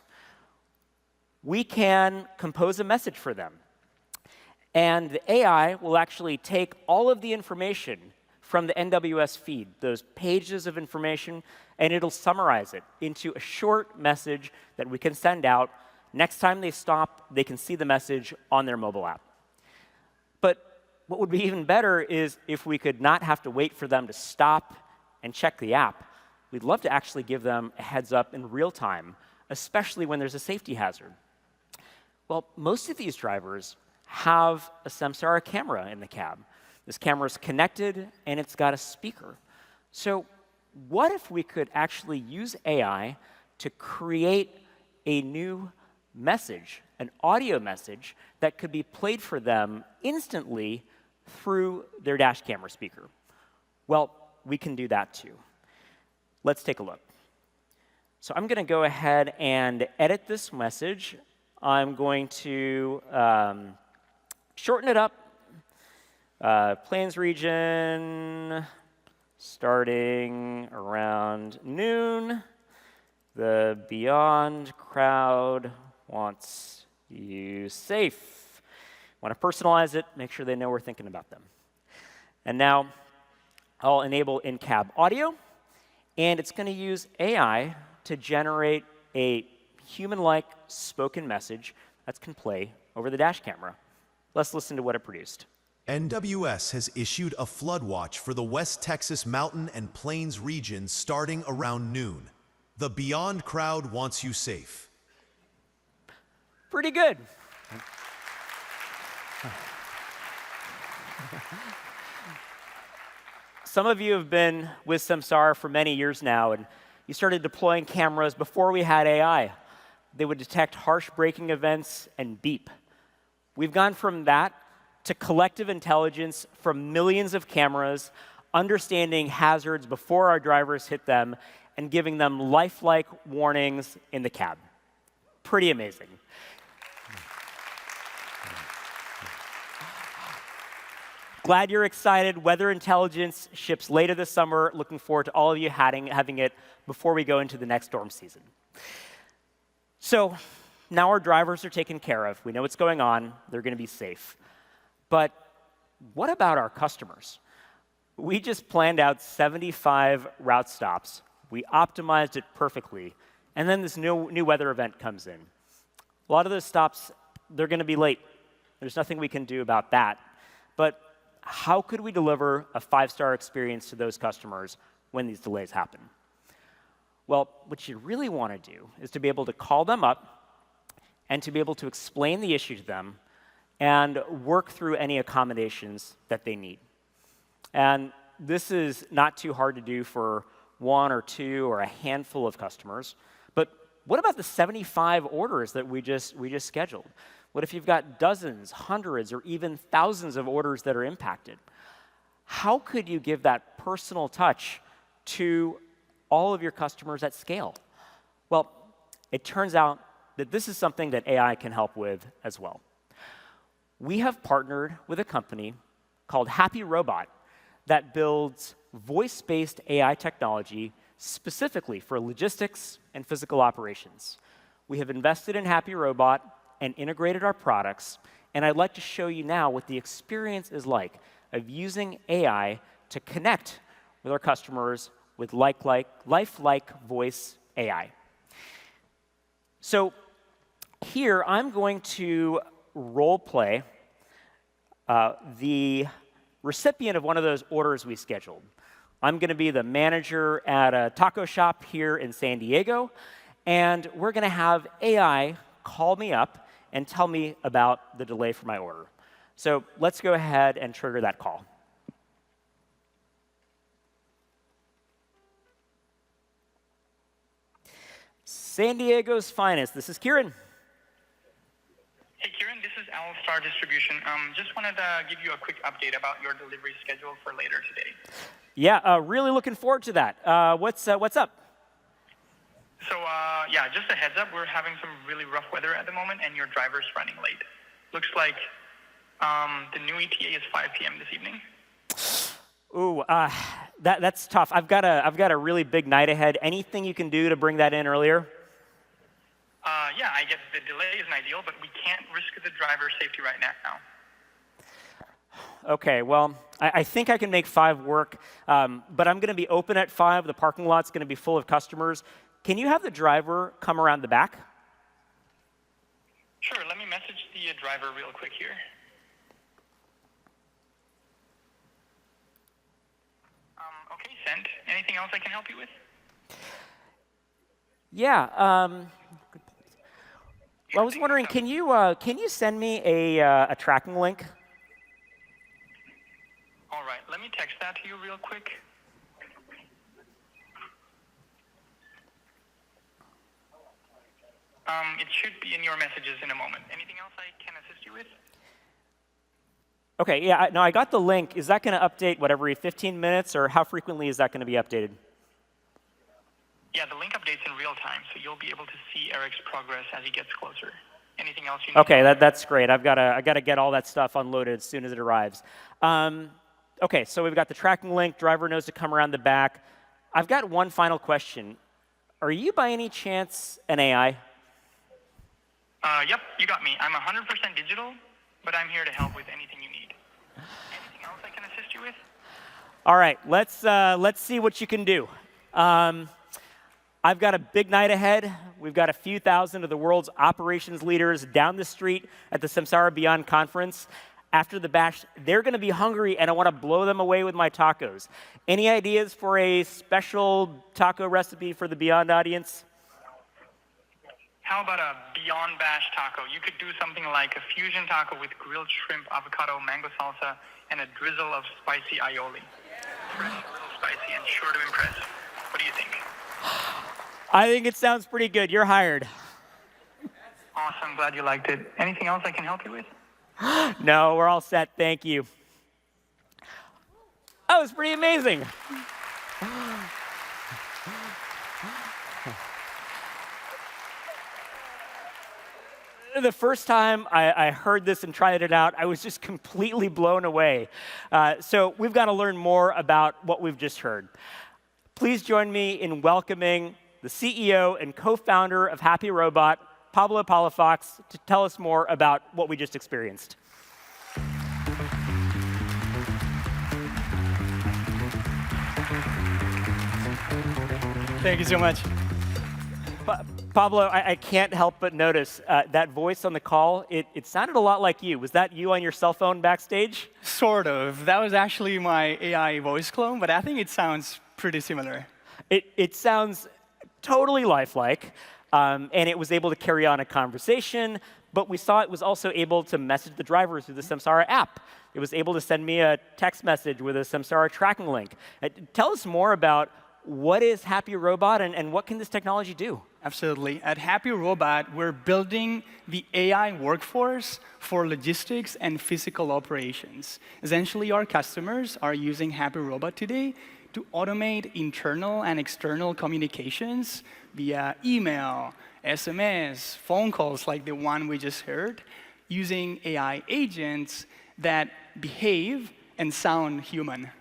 We can compose a message for them. And the AI will actually take all of the information from the NWS feed, those pages of information, and it'll summarize it into a short message that we can send out. Next time they stop, they can see the message on their mobile app. But what would be even better is if we could not have to wait for them to stop and check the app. We'd love to actually give them a heads up in real time, especially when there's a safety hazard. Well, most of these drivers have a Samsara camera in the cab. This camera is connected, and it's got a speaker. So what if we could actually use AI to create a new message, an audio message, that could be played for them instantly through their dash camera speaker? Well, we can do that too. Let's take a look. So I'm going to go ahead and edit this message. I'm going to shorten it up. Plains region, starting around noon. The Beyond crowd wants you safe. Want to personalize it, make sure they know we're thinking about them. And now I'll enable in-cab audio, and it's going to use AI to generate a human-like spoken message that can play over the dash camera. Let's listen to what it produced.
NWS has issued a flood watch for the West Texas Mountain and Plains region starting around noon. The Beyond crowd wants you safe.
Pretty good. Some of you have been with Samsara for many years now, and you started deploying cameras before we had AI. They would detect harsh braking events and beep. We've gone from that to collective intelligence from millions of cameras, understanding hazards before our drivers hit them, and giving them lifelike warnings in the cab. pretty amazing. Glad you're excited. Weather Intelligence ships later this summer. Looking forward to all of you having it before we go into the next storm season. So now our drivers are taken care of. We know what's going on. They're going to be safe. But what about our customers? We just planned out 75 route stops. We optimized it perfectly. And then this new weather event comes in. A lot of those stops, they're going to be late. There's nothing we can do about that. But how could we deliver a 5-star experience to those customers when these delays happen? Well, what you really want to do is to be able to call them up and to be able to explain the issue to them and work through any accommodations that they need. And this is not too hard to do for 1 or 2 or a handful of customers. But what about the 75 orders that we just scheduled? What if you've got dozens, hundreds, or even thousands of orders that are impacted? How could you give that personal touch to all of your customers at scale? Well, it turns out that this is something that AI can help with as well. We have partnered with a company called HappyRobot that builds voice-based AI technology specifically for logistics and physical operations. We have invested in HappyRobot and integrated our products, and I'd like to show you now what the experience is like of using AI to connect with our customers with lifelike voice AI. So here, I'm going to role play the recipient of one of those orders we scheduled. I'm going to be the manager at a taco shop here in San Diego, and we're going to have AI call me up and tell me about the delay for my order. So let's go ahead and trigger that call. San Diego's finest. This is Kiren.
Hey, Kiren, this is Star Distribution. Just wanted to give you a quick update about your delivery schedule for later today.
Yeah, really looking forward to that. What's up?
So, yeah, just a heads up, we're having some really rough weather at the moment, and your driver's running late. Looks like the new ETA is 5 p.m. this evening.
Ooh, that's tough. I've got a really big night ahead. Anything you can do to bring that in earlier?
Yeah, I get the delay isn't ideal, but we can't risk the driver's safety right now.
Okay, well, I think I can make 5 work, but I'm going to be open at 5. The parking lot's going to be full of customers. Can you have the driver come around the back?
Sure, let me message the driver real quick here. Okay, sent. Anything else I can help you with?
Yeah. Well, I was wondering, can you send me a tracking link?
All right, let me text that to you real quick. It should be in your messages in a moment. Anything else I can assist you with?
Okay, yeah, no, I got the link. Is that going to update, every 15 minutes, or how frequently is that going to be updated?
Yeah, the link updates in real time, so you'll be able to see Eric's progress as he gets closer. Anything else you need?
Okay, that's great. I've got to get all that stuff unloaded as soon as it arrives. Okay, so we've got the tracking link. Driver knows to come around the back. I've got one final question. Are you, by any chance, an AI?
Yep, you got me. I'm 100% digital, but I'm here to help with anything you need. Anything else I can assist you with?
All right, let's see what you can do. I've got a big night ahead. We've got a few thousand of the world's operations leaders down the street at the Samsara Beyond conference. After the bash, they're going to be hungry, and I want to blow them away with my tacos. Any ideas for a special taco recipe for the Beyond audience?
How about a Beyond Bash taco? You could do something like a fusion taco with grilled shrimp, avocado, mango salsa, and a drizzle of spicy aioli. Fresh, a little spicy, and sure to impress. What do you think?
I think it sounds pretty good. You're hired.
Awesome. Glad you liked it. Anything else I can help you with?
No, we're all set. Thank you. That was pretty amazing. The first time I heard this and tried it out, I was just completely blown away. So we've got to learn more about what we've just heard. Please join me in welcoming the CEO and co-founder of HappyRobot, Pablo Palafox, to tell us more about what we just experienced.
Thank you so much.
Pablo, I can't help but notice that voice on the call, it sounded a lot like you. Was that you on your cell phone backstage?
Sort of. That was actually my AI voice clone, but I think it sounds pretty similar.
It sounds totally lifelike, and it was able to carry on a conversation, but we saw it was also able to message the driver through the Samsara app. It was able to send me a text message with a Samsara tracking link. Tell us more about what is HappyRobot and what can this technology do?
Absolutely. At HappyRobot, we're building the AI workforce for logistics and physical operations. Essentially, our customers are using HappyRobot today to automate internal and external communications via email, SMS, phone calls like the one we just heard, using AI agents that behave and sound human.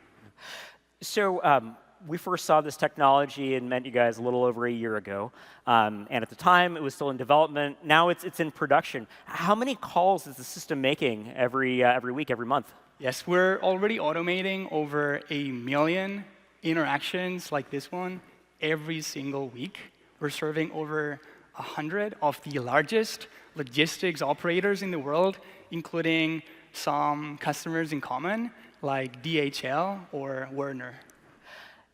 So we first saw this technology and met you guys a little over a year ago. And at the time, it was still in development. Now it's in production. How many calls is the system making every week, every month?
Yes, we're already automating over 1 million interactions like this one every single week. We're serving over 100 of the largest logistics operators in the world, including some customers in common, like DHL or Werner.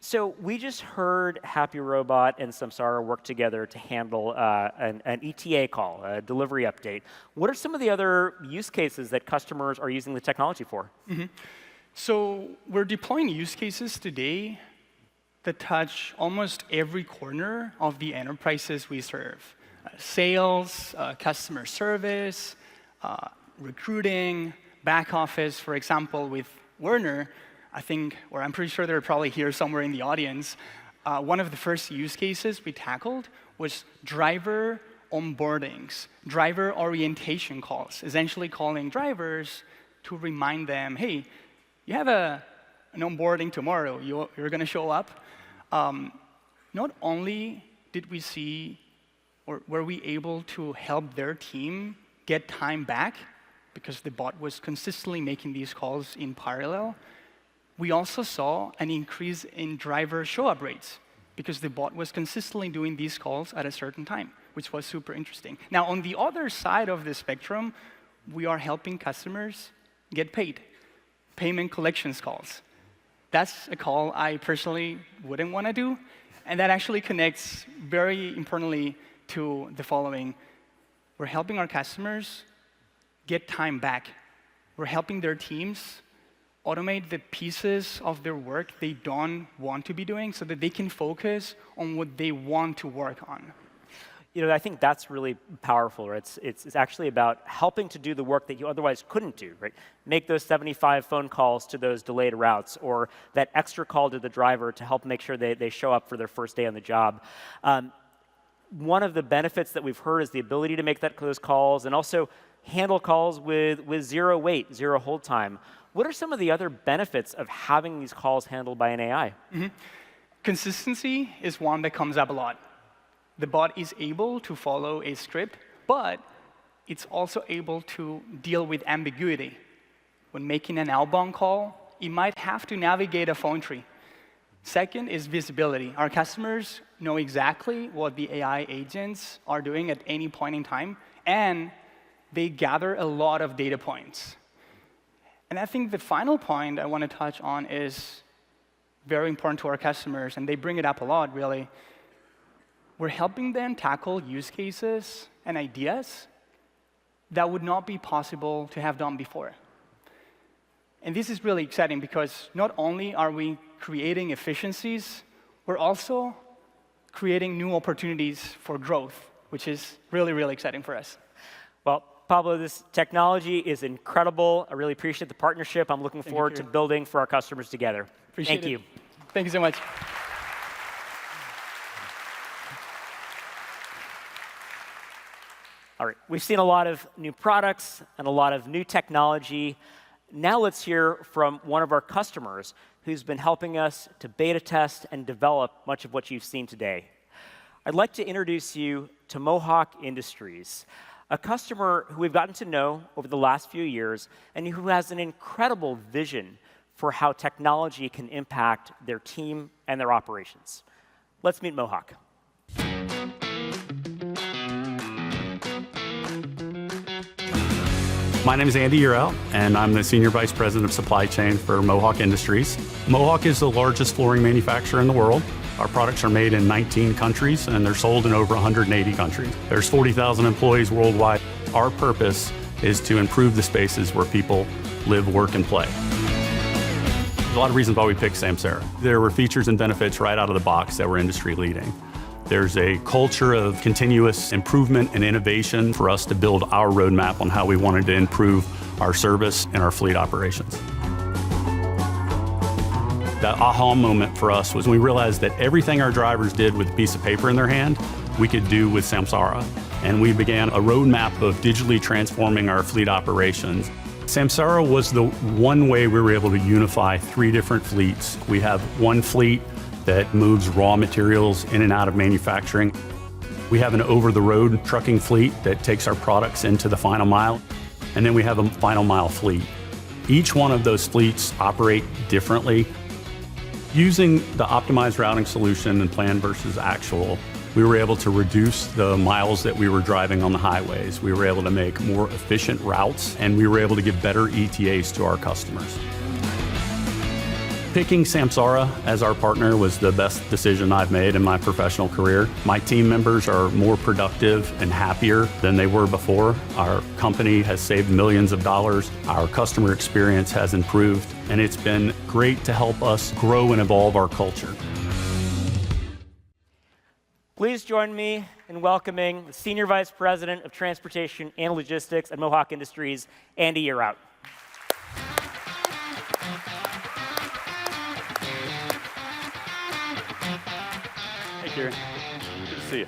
So we just heard HappyRobot and Samsara work together to handle an ETA call, a delivery update. What are some of the other use cases that customers are using the technology for?
So we're deploying use cases today that touch almost every corner of the enterprises we serve. Sales, customer service, recruiting, back office. For example, with Werner, I think, or I'm pretty sure they're probably here somewhere in the audience, one of the first use cases we tackled was driver onboardings, driver orientation calls, essentially calling drivers to remind them, hey, you have an onboarding tomorrow, you're going to show up. Not only did we see, or were we able to help their team get time back, because the bot was consistently making these calls in parallel, we also saw an increase in driver show-up rates, because the bot was consistently doing these calls at a certain time, which was super interesting. Now, on the other side of the spectrum, we are helping customers get paid. Payment collections calls. That's a call I personally wouldn't want to do, and that actually connects very importantly to the following. We're helping our customers get time back. We're helping their teams automate the pieces of their work they don't want to be doing so that they can focus on what they want to work on.
You know, I think that's really powerful. Right? It's actually about helping to do the work that you otherwise couldn't do, right? Make those 75 phone calls to those delayed routes, or that extra call to the driver to help make sure they show up for their first day on the job. One of the benefits that we've heard is the ability to make those calls and also handle calls with zero wait, zero hold time. What are some of the other benefits of having these calls handled by an AI?
Consistency is one that comes up a lot. The bot is able to follow a script, but it's also able to deal with ambiguity. When making an outbound call, it might have to navigate a phone tree. Second is visibility. Our customers know exactly what the AI agents are doing at any point in time, and they gather a lot of data points. And I think the final point I want to touch on is very important to our customers, and they bring it up a lot, really. We're helping them tackle use cases and ideas that would not be possible to have done before. And this is really exciting because not only are we creating efficiencies, we're also creating new opportunities for growth, which is really, really exciting for us.
Well, Pablo, this technology is incredible. I really appreciate the partnership. I'm looking forward to building for our customers together.
Thank you. Thank you so much.
All right, we've seen a lot of new products and a lot of new technology. Now let's hear from one of our customers who's been helping us to beta test and develop much of what you've seen today. I'd like to introduce you to Mohawk Industries, a customer who we've gotten to know over the last few years and who has an incredible vision for how technology can impact their team and their operations. Let's meet Mohawk.
My name is Andy Urel, and I'm the Senior Vice President of Supply Chain for Mohawk Industries. Mohawk is the largest flooring manufacturer in the world. Our products are made in 19 countries, and they're sold in over 180 countries. There's 40,000 employees worldwide. Our purpose is to improve the spaces where people live, work, and play. There's a lot of reasons why we picked Samsara. There were features and benefits right out of the box that were industry leading. There's a culture of continuous improvement and innovation for us to build our roadmap on how we wanted to improve our service and our fleet operations. That aha moment for us was when we realized that everything our drivers did with a piece of paper in their hand, we could do with Samsara. And we began a roadmap of digitally transforming our fleet operations. Samsara was the one way we were able to unify 3 different fleets. We have one fleet that moves raw materials in and out of manufacturing. We have an over-the-road trucking fleet that takes our products into the final mile, and then we have a final mile fleet. Each one of those fleets operate differently. Using the optimized routing solution and plan versus actual, we were able to reduce the miles that we were driving on the highways. We were able to make more efficient routes, and we were able to give better ETAs to our customers. Picking Samsara as our partner was the best decision I've made in my professional career. My team members are more productive and happier than they were before. Our company has saved millions of dollars. Our customer experience has improved, and it's been great to help us grow and evolve our culture.
Please join me in welcoming the Senior Vice President of Transportation and Logistics at Mohawk Industries, Andy Urel.
Kiren. Good to see you.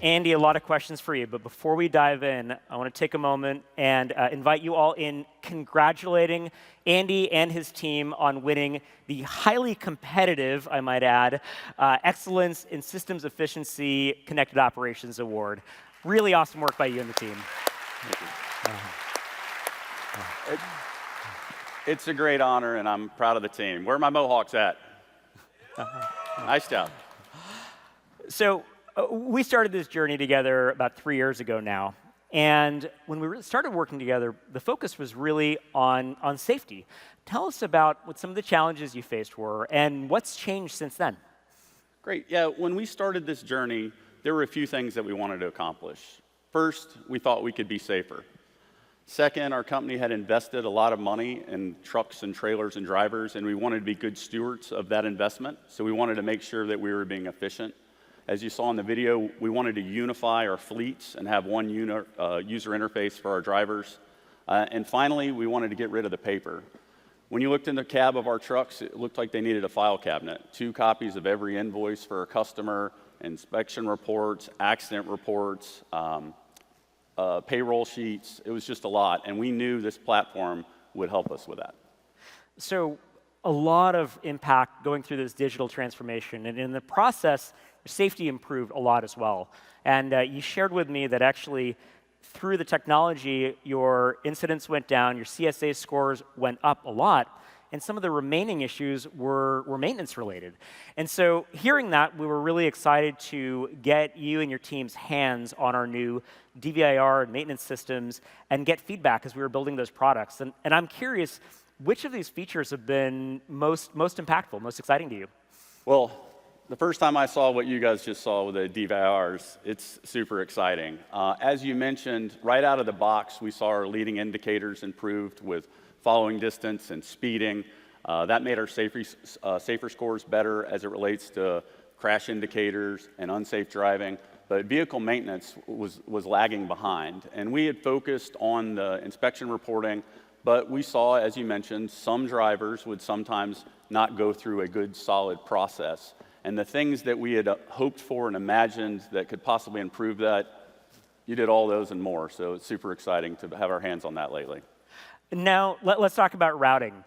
Andy, a lot of questions for you, but before we dive in, I want to take a moment and invite you all in congratulating Andy and his team on winning the highly competitive, I might add, Excellence in Systems Efficiency Connected Operations Award. Really awesome work by you and the team.
It's a great honor, and I'm proud of the team. Where are my Mohawks at? Nice job.
So we started this journey together about 3 years ago now. And when we started working together, the focus was really on safety. Tell us about what some of the challenges you faced were and what's changed since then.
Great. Yeah, when we started this journey, there were a few things that we wanted to accomplish. First, we thought we could be safer. Second, our company had invested a lot of money in trucks and trailers and drivers, and we wanted to be good stewards of that investment. So we wanted to make sure that we were being efficient. As you saw in the video, we wanted to unify our fleets and have one user interface for our drivers. And finally, we wanted to get rid of the paper. When you looked in the cab of our trucks, it looked like they needed a file cabinet. 2 copies of every invoice for a customer, inspection reports, accident reports, payroll sheets. It was just a lot, and we knew this platform would help us with that.
So a lot of impact going through this digital transformation, and in the process, safety improved a lot as well. And you shared with me that actually through the technology, your incidents went down, your CSA scores went up a lot, and some of the remaining issues were maintenance related. And so hearing that, we were really excited to get you and your team's hands on our new DVIR and maintenance systems and get feedback as we were building those products. And I'm curious, which of these features have been most impactful, most exciting to you?
Well, the first time I saw what you guys just saw with the DVIRs, it's super exciting. As you mentioned, right out of the box, we saw our leading indicators improved with following distance and speeding. That made our safer scores better as it relates to crash indicators and unsafe driving. But vehicle maintenance was lagging behind. And we had focused on the inspection reporting, but we saw, as you mentioned, some drivers would sometimes not go through a good, solid process. And the things that we had hoped for and imagined that could possibly improve that You did all those and more, so it's super exciting to have our hands on that lately.
Now, let's talk about routing.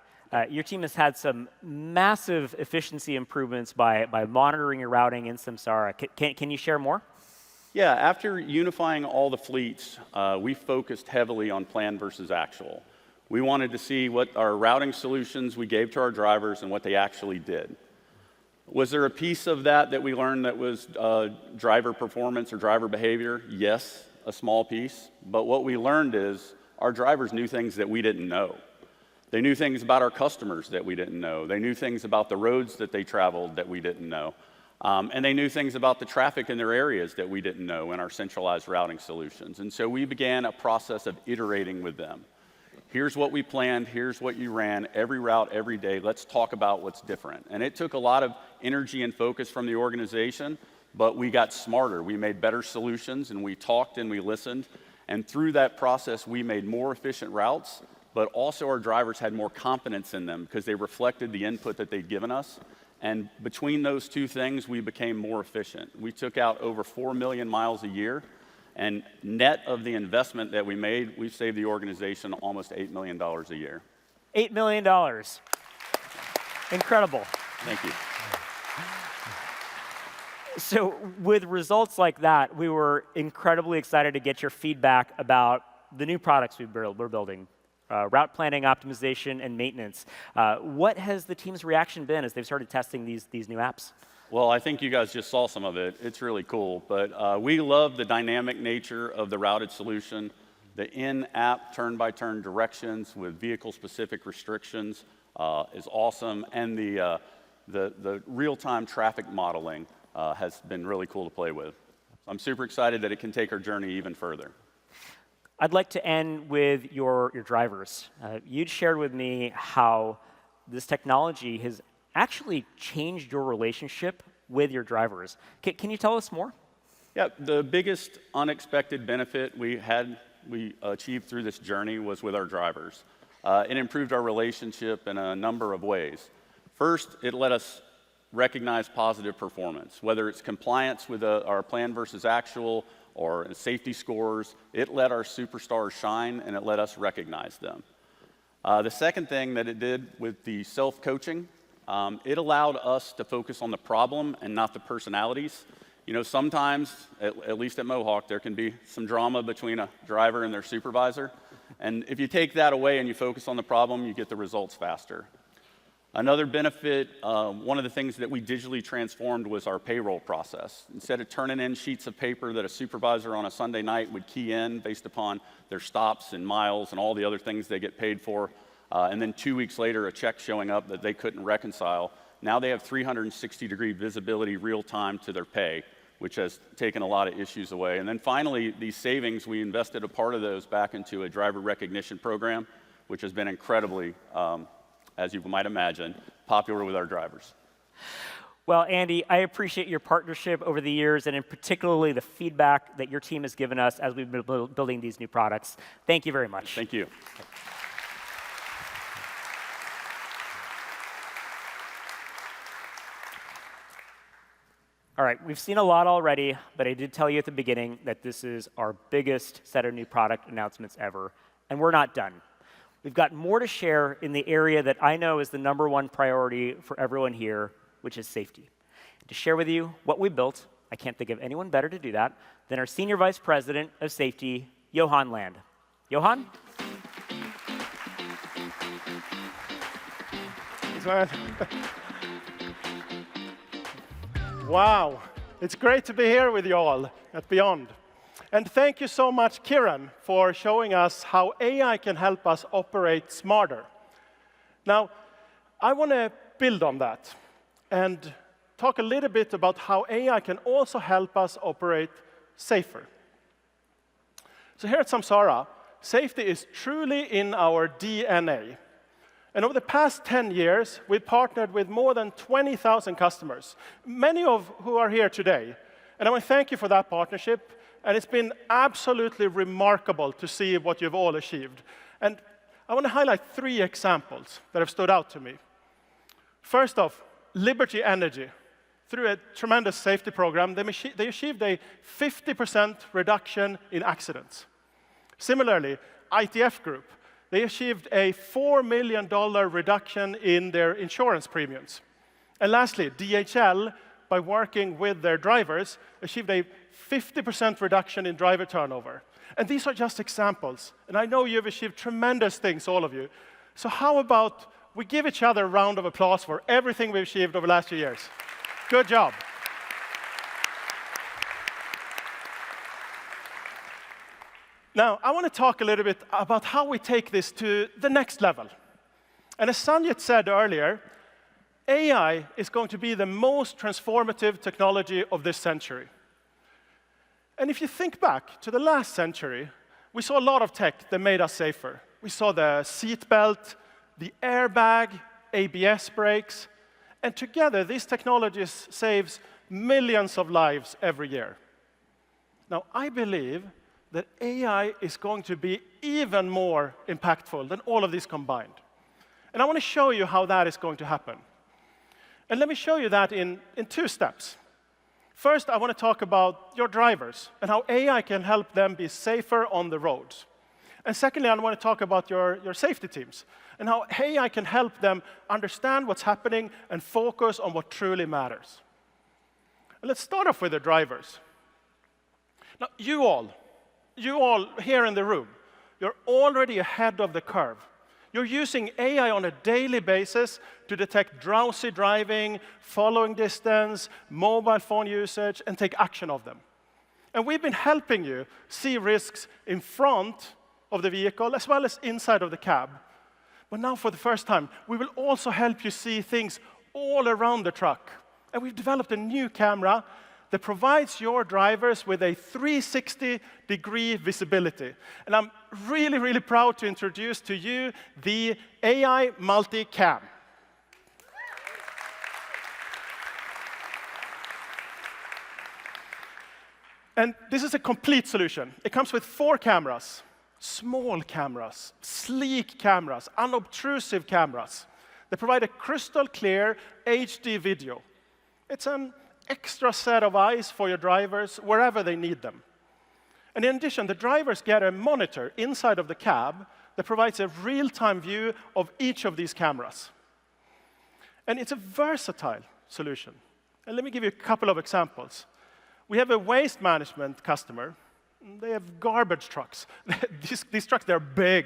Your team has had some massive efficiency improvements by monitoring your routing in Samsara. Can you share more?
Yeah, after unifying all the fleets, we focused heavily on plan versus actual. We wanted to see what our routing solutions we gave to our drivers and what they actually did. Was there a piece of that we learned that was driver performance or driver behavior? Yes, a small piece. But what we learned is our drivers knew things that we didn't know. They knew things about our customers that we didn't know. They knew things about the roads that they traveled that we didn't know. And they knew things about the traffic in their areas that we didn't know in our centralized routing solutions. And so we began a process of iterating with them. Here's what we planned, here's what you ran, every route, every day, let's talk about what's different. And it took a lot of energy and focus from the organization, but we got smarter. We made better solutions, and we talked and we listened. And through that process, we made more efficient routes, but also our drivers had more confidence in them because they reflected the input that they'd given us. And between those two things, we became more efficient. We took out over 4 million miles a year. And net of the investment that we made, we've saved the organization almost $8 million a year.
$8 million. Incredible.
Thank you.
So with results like that, we were incredibly excited to get your feedback about the new products we're building, route planning, optimization, and maintenance. What has the team's reaction been as they've started testing these new apps?
Well, I think you guys just saw some of it. It's really cool. But we love the dynamic nature of the routed solution, the in-app turn-by-turn directions with vehicle-specific restrictions is awesome. And the real-time traffic modeling has been really cool to play with. I'm super excited that it can take our journey even further.
I'd like to end with your drivers. You'd shared with me how this technology has actually changed your relationship with your drivers. Can you tell us more?
Yeah, the biggest unexpected benefit we achieved through this journey was with our drivers. It improved our relationship in a number of ways. First, it let us recognize positive performance, whether it's compliance with our plan versus actual or safety scores. It let our superstars shine, and it let us recognize them. The second thing that it did with the self-coaching, it allowed us to focus on the problem and not the personalities. You know, sometimes, at least at Mohawk, there can be some drama between a driver and their supervisor. And if you take that away and you focus on the problem, you get the results faster. Another benefit, one of the things that we digitally transformed was our payroll process. Instead of turning in sheets of paper that a supervisor on a Sunday night would key in based upon their stops and miles and all the other things they get paid for, and then 2 weeks later, a check showing up that they couldn't reconcile. Now they have 360-degree visibility real time to their pay, which has taken a lot of issues away. And then finally, these savings, we invested a part of those back into a driver recognition program, which has been incredibly, as you might imagine, popular with our drivers.
Well, Andy, I appreciate your partnership over the years, and in particularly the feedback that your team has given us as we've been building these new products. Thank you very much.
Thank you.
All right, we've seen a lot already, but I did tell you at the beginning that this is our biggest set of new product announcements ever, and we're not done. We've got more to share in the area that I know is the #1 priority for everyone here, which is safety. To share with you what we built, I can't think of anyone better to do that than our Senior Vice President of Safety, Johan Land. Johan?
Wow, it's great to be here with you all at Beyond. And thank you so much, Kiren, for showing us how AI can help us operate smarter. Now, I want to build on that and talk a little bit about how AI can also help us operate safer. So here at Samsara, safety is truly in our DNA. And over the past 10 years, we've partnered with more than 20,000 customers, many of who are here today. And I want to thank you for that partnership. And it's been absolutely remarkable to see what you've all achieved. And I want to highlight 3 examples that have stood out to me. First off, Liberty Energy. through a tremendous safety program, they achieved a 50% reduction in accidents. Similarly, ITF Group, they achieved a $4 million reduction in their insurance premiums. And lastly, DHL, by working with their drivers, achieved a 50% reduction in driver turnover. And these are just examples. And I know you've achieved tremendous things, all of you. So how about we give each other a round of applause for everything we've achieved over the last few years? Good job. Now, I want to talk a little bit about how we take this to the next level. And as Sanjit said earlier, AI is going to be the most transformative technology of this century. And if you think back to the last century, we saw a lot of tech that made us safer. We saw the seatbelt, the airbag, ABS brakes, and together these technologies saves millions of lives every year. Now, I believe that AI is going to be even more impactful than all of these combined. And I want to show you how that is going to happen. And let me show you that in 2 steps. First, I want to talk about your drivers and how AI can help them be safer on the roads. And secondly, I want to talk about your safety teams and how AI can help them understand what's happening and focus on what truly matters. And let's start off with the drivers. Now, you all here in the room, you're already ahead of the curve. You're using AI on a daily basis to detect drowsy driving, following distance, mobile phone usage, and take action of them. And we've been helping you see risks in front of the vehicle as well as inside of the cab. But now, for the first time, we will also help you see things all around the truck. And we've developed a new camera that provides your drivers with a 360-degree visibility. And I'm really, really proud to introduce to you the AI Multicam. And this is a complete solution. It comes with 4 cameras, small cameras, sleek cameras, unobtrusive cameras that provide a crystal clear HD video. It's an extra set of eyes for your drivers wherever they need them. And in addition, the drivers get a monitor inside of the cab that provides a real-time view of each of these cameras. And it's a versatile solution. And let me give you a couple of examples. We have a waste management customer. They have garbage trucks. These trucks, they're big,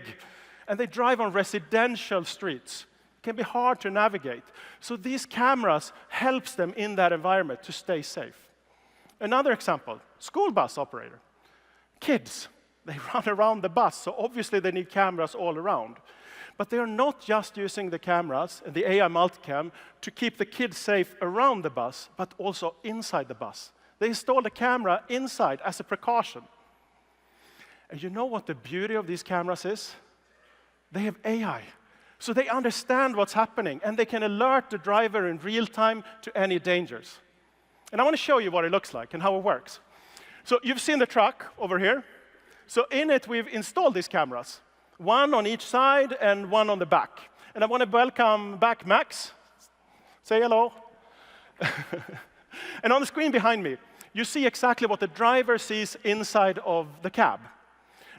and they drive on residential streets. Can be hard to navigate. So these cameras helps them in that environment to stay safe. Another example, school bus operator. Kids, they run around the bus, so obviously they need cameras all around. But they are not just using the cameras and the AI Multicam to keep the kids safe around the bus, but also inside the bus. They installed a camera inside as a precaution. And you know what the beauty of these cameras is? They have AI. So they understand what's happening, and they can alert the driver in real time to any dangers. And I want to show you what it looks like and how it works. So you've seen the truck over here. So in it, we've installed these cameras, 1 on each side and 1 on the back. And I want to welcome back Max. Say hello. And on the screen behind me, you see exactly what the driver sees inside of the cab.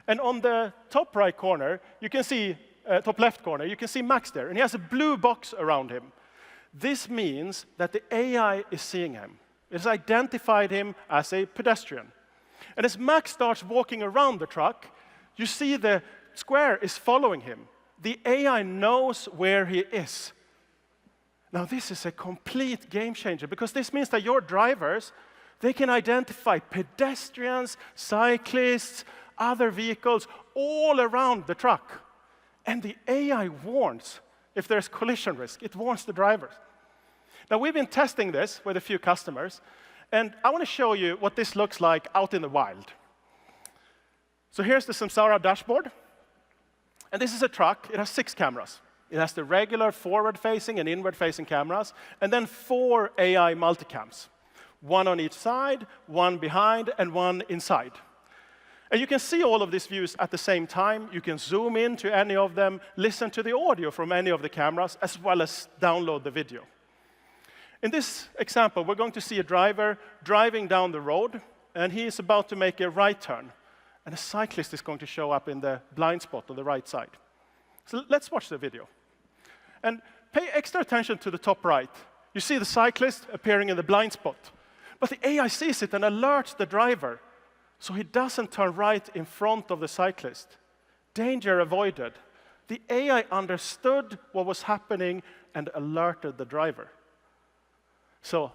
And on the top right corner, you can see top left corner, you can see Max there, and he has a blue box around him. This means that the AI is seeing him. It has identified him as a pedestrian. And as Max starts walking around the truck, you see the square is following him. The AI knows where he is. Now, this is a complete game changer, because this means that your drivers, they can identify pedestrians, cyclists, other vehicles all around the truck. And the AI warns if there's collision risk. It warns the drivers. Now, we've been testing this with a few customers, and I want to show you what this looks like out in the wild. So here's the Samsara dashboard. And this is a truck. It has 6 cameras. It has the regular forward-facing and inward-facing cameras, and then 4 AI multicams. 1 on each side, 1 behind, and 1 inside. And you can see all of these views at the same time. You can zoom into any of them, listen to the audio from any of the cameras, as well as download the video. In this example, we're going to see a driver driving down the road, and he is about to make a right turn. And a cyclist is going to show up in the blind spot on the right side. So let's watch the video. And pay extra attention to the top right. You see the cyclist appearing in the blind spot. But the AI sees it and alerts the driver, so he doesn't turn right in front of the cyclist. Danger avoided. The AI understood what was happening and alerted the driver. So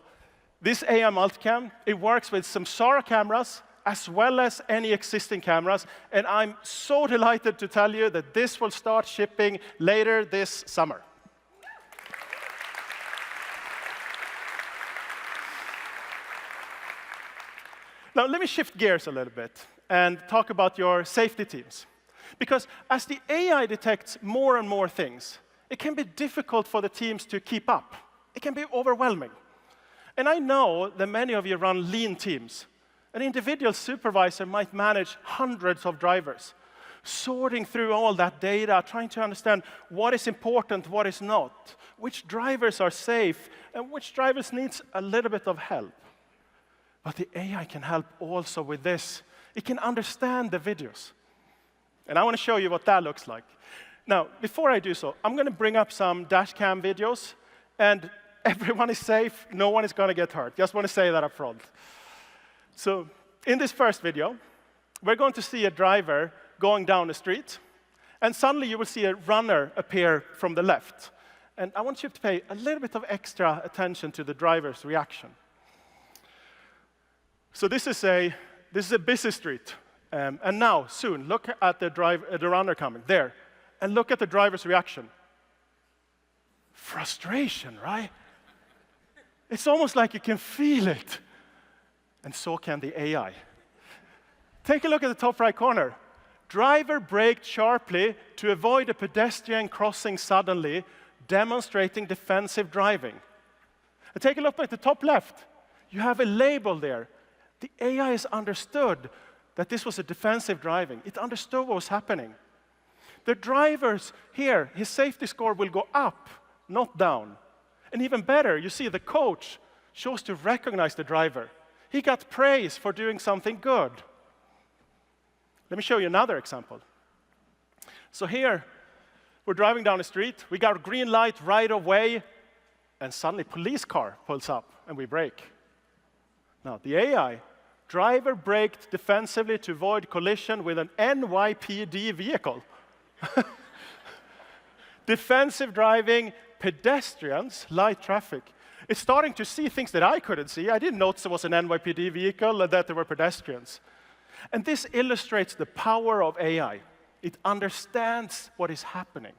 this AI Multicam, it works with Samsara cameras as well as any existing cameras, and I'm so delighted to tell you that this will start shipping later this summer. Now, let me shift gears a little bit and talk about your safety teams. Because as the AI detects more and more things, it can be difficult for the teams to keep up. It can be overwhelming. And I know that many of you run lean teams. An individual supervisor might manage hundreds of drivers, sorting through all that data, trying to understand what is important, what is not, which drivers are safe, and which drivers needs a little bit of help. But the AI can help also with this. It can understand the videos. And I want to show you what that looks like. Now, before I do so, I'm going to bring up some dash cam videos, and everyone is safe. No one is going to get hurt. Just want to say that up front. So in this first video, we're going to see a driver going down the street, and suddenly you will see a runner appear from the left. And I want you to pay a little bit of extra attention to the driver's reaction. So this is a busy street. And now, soon, look at the runner coming there. And look at the driver's reaction. Frustration, right? It's almost like you can feel it. And so can the AI. Take a look at the top right corner. Driver braked sharply to avoid a pedestrian crossing suddenly, demonstrating defensive driving. And take a look at the top left. You have a label there. The AI has understood that this was a defensive driving. It understood what was happening. The drivers here, his safety score will go up, not down. And even better, you see the coach chose to recognize the driver. He got praise for doing something good. Let me show you another example. So here, we're driving down the street. We got a green light right away, and suddenly a police car pulls up, and we brake. Now, the AI, driver braked defensively to avoid collision with an NYPD vehicle. Defensive driving, pedestrians, light traffic. It's starting to see things that I couldn't see. I didn't notice there was an NYPD vehicle and that there were pedestrians. And this illustrates the power of AI. It understands what is happening.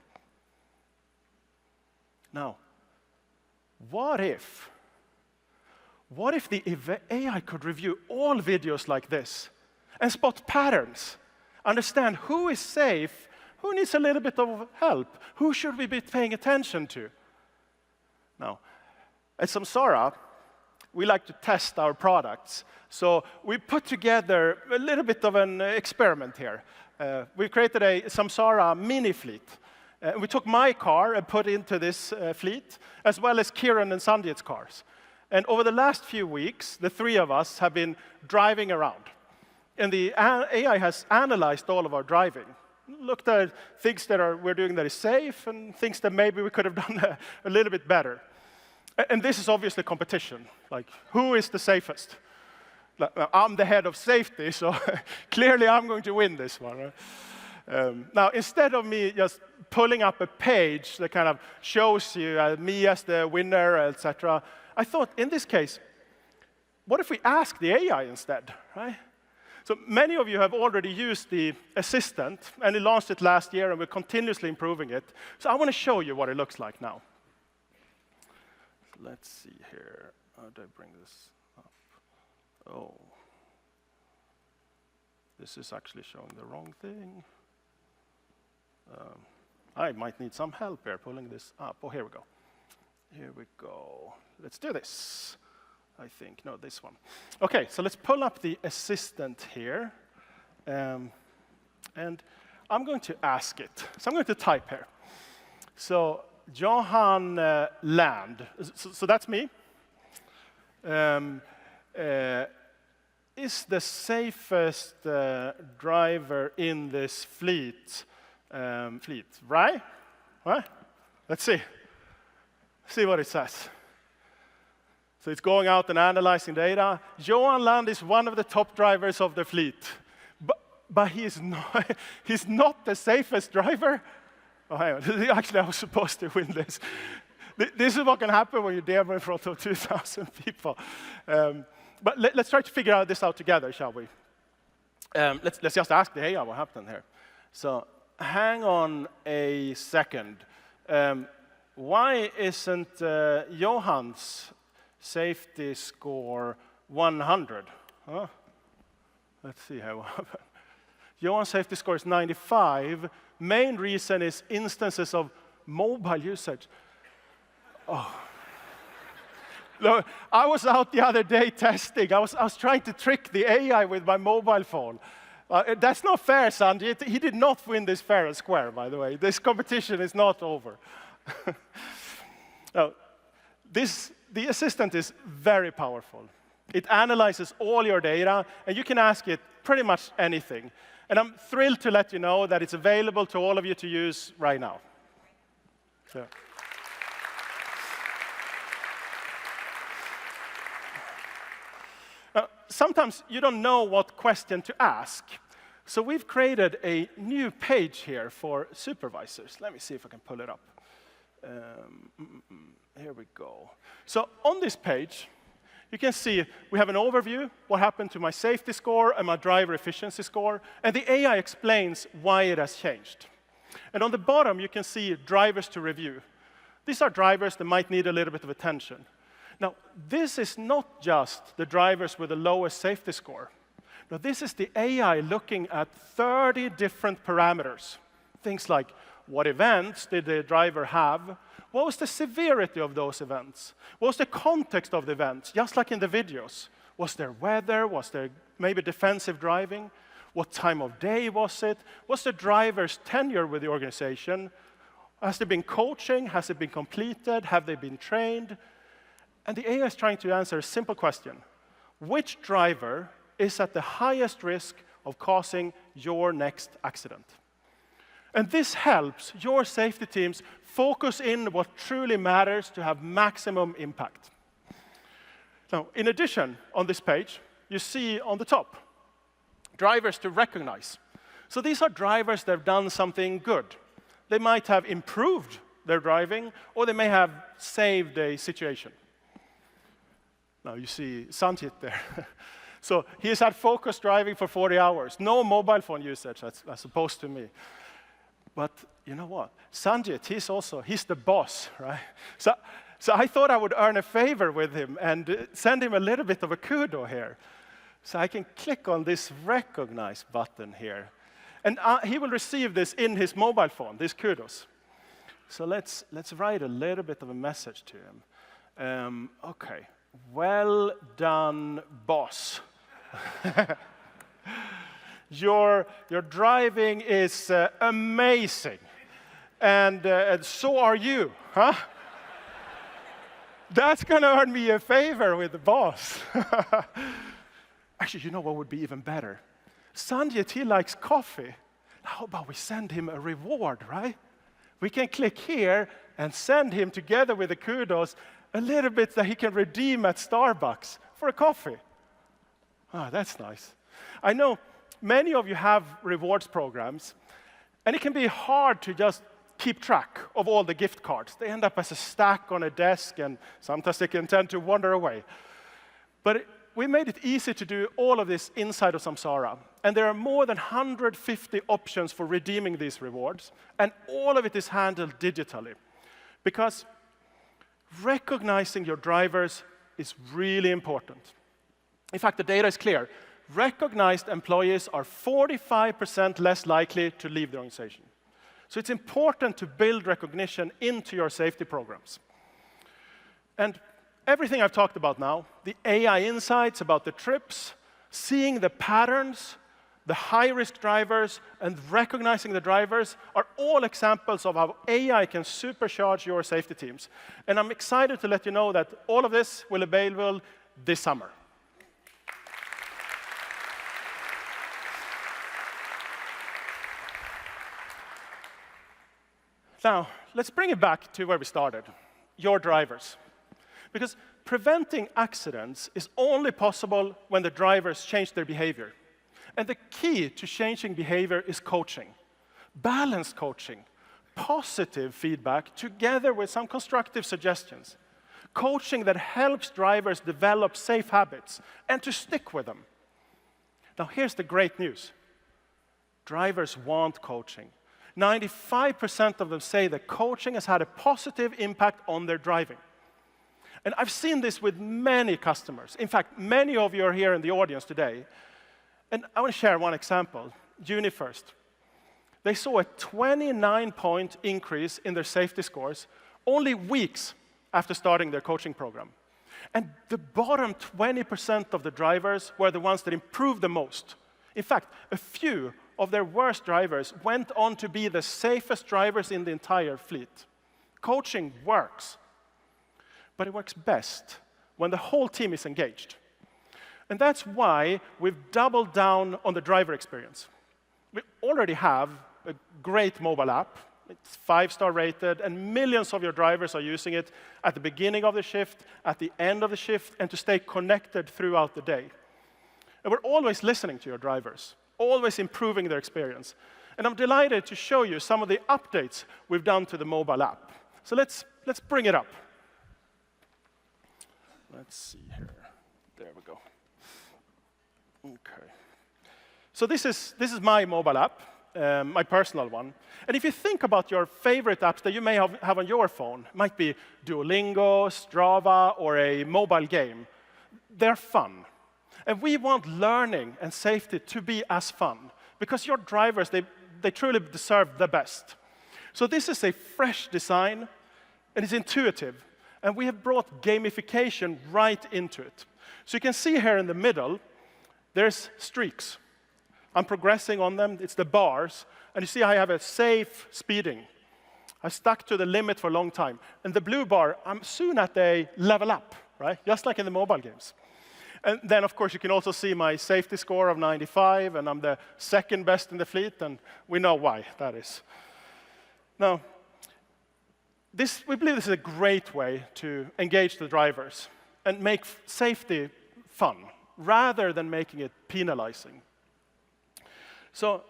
Now, what if the AI could review all videos like this and spot patterns, understand who is safe, who needs a little bit of help, who should we be paying attention to? Now, at Samsara, we like to test our products. So we put together a little bit of an experiment here. We created a Samsara mini fleet. We took my car and put it into this fleet, as well as Kiren and Sanjit's cars. And over the last few weeks, the three of us have been driving around. And the AI has analyzed all of our driving, looked at things that we're doing that is safe, and things that maybe we could have done a little bit better. And this is obviously competition. Like, who is the safest? I'm the head of safety, so clearly I'm going to win this one. Right? Now, instead of me just pulling up a page that kind of shows you me as the winner, etc., I thought, in this case, what if we ask the AI instead, right? So many of you have already used the Assistant, and we launched it last year, and we're continuously improving it. So I want to show you what it looks like now. Let's see here. How do I bring this up? Oh. This is actually showing the wrong thing. I might need some help here pulling this up. Oh, here we go. Here we go. Let's do this. I think, no, this one. Okay, so let's pull up the Assistant here. And I'm going to ask it. So I'm going to type here. So Johan Land. So that's me. Is the safest driver in this fleet, right? What? Let's see. See what it says. So it's going out and analyzing data. Johan Land is one of the top drivers of the fleet. But he's not the safest driver. Oh, hang on. Actually, I was supposed to win this. This is what can happen when you demo in front of 2,000 people. But let's try to figure out this out together, shall we? Let's just ask the AI what happened here. So hang on a second. Why isn't Johan's safety score 100? Huh? Let's see how it happened. Johan's safety score is 95. Main reason is instances of mobile usage. Oh. Look, I was out the other day testing. I was trying to trick the AI with my mobile phone. That's not fair, Sanjit. He did not win this fair and square, by the way. This competition is not over. Now, the assistant is very powerful. It analyzes all your data, and you can ask it pretty much anything. And I'm thrilled to let you know that it's available to all of you to use right now. So. Sometimes you don't know what question to ask. So we've created a new page here for supervisors. Let me see if I can pull it up. Here we go. So on this page, you can see we have an overview, what happened to my safety score and my driver efficiency score, and the AI explains why it has changed. And on the bottom, you can see drivers to review. These are drivers that might need a little bit of attention. Now, this is not just the drivers with the lowest safety score. Now, this is the AI looking at 30 different parameters. Things like, what events did the driver have? What was the severity of those events? What was the context of the events, just like in the videos? Was there weather? Was there maybe defensive driving? What time of day was it? What's the driver's tenure with the organization? Has there been coaching? Has it been completed? Have they been trained? And the AI is trying to answer a simple question. Which driver is at the highest risk of causing your next accident? And this helps your safety teams focus in what truly matters to have maximum impact. Now, in addition, on this page, you see on the top, drivers to recognize. So these are drivers that have done something good. They might have improved their driving, or they may have saved a situation. Now you see Sanjit there. So he's had focused driving for 40 hours. No mobile phone usage, as opposed to me. But you know what? Sanjit, he's the boss, right? So I thought I would earn a favor with him and send him a little bit of a kudo here. So I can click on this recognize button here. And he will receive this in his mobile phone, these kudos. So let's write a little bit of a message to him. OK. Well done, boss. Your driving is amazing, and so are you, huh? That's going to earn me a favor with the boss. Actually, you know what would be even better? Sanjit, he likes coffee. How about we send him a reward, right? We can click here and send him, together with the kudos, a little bit that he can redeem at Starbucks for a coffee. Ah, that's nice. I know many of you have rewards programs, and it can be hard to just keep track of all the gift cards. They end up as a stack on a desk, and sometimes they can tend to wander away. But we made it easy to do all of this inside of Samsara. And there are more than 150 options for redeeming these rewards, and all of it is handled digitally. Because recognizing your drivers is really important. In fact, the data is clear. Recognized employees are 45% less likely to leave the organization. So it's important to build recognition into your safety programs. And everything I've talked about now, the AI insights about the trips, seeing the patterns, the high-risk drivers, and recognizing the drivers are all examples of how AI can supercharge your safety teams. And I'm excited to let you know that all of this will be available this summer. Now, let's bring it back to where we started, your drivers. Because preventing accidents is only possible when the drivers change their behavior. And the key to changing behavior is coaching. Balanced coaching, positive feedback together with some constructive suggestions. Coaching that helps drivers develop safe habits and to stick with them. Now, here's the great news. Drivers want coaching. 95% of them say that coaching has had a positive impact on their driving. And I've seen this with many customers. In fact, many of you are here in the audience today. And I want to share one example. UniFirst. They saw a 29-point increase in their safety scores only weeks after starting their coaching program. And the bottom 20% of the drivers were the ones that improved the most. In fact, a few of their worst drivers went on to be the safest drivers in the entire fleet. Coaching works, but it works best when the whole team is engaged. And that's why we've doubled down on the driver experience. We already have a great mobile app. It's 5-star rated, and millions of your drivers are using it at the beginning of the shift, at the end of the shift, and to stay connected throughout the day. And we're always listening to your drivers, always improving their experience. And I'm delighted to show you some of the updates we've done to the mobile app. So let's bring it up. Let's see here. There we go. Okay. So this is my mobile app, my personal one. And if you think about your favorite apps that you may have on your phone, it might be Duolingo, Strava, or a mobile game. They're fun. And we want learning and safety to be as fun, because your drivers, they truly deserve the best. So this is a fresh design, and it's intuitive. And we have brought gamification right into it. So you can see here in the middle, there's streaks. I'm progressing on them. It's the bars. And you see I have a safe speeding. I stuck to the limit for a long time. And the blue bar, I'm soon at a level up, right? Just like in the mobile games. And then, of course, you can also see my safety score of 95, and I'm the second best in the fleet, and we know why that is. Now, we believe this is a great way to engage the drivers and make safety fun, rather than making it penalizing. So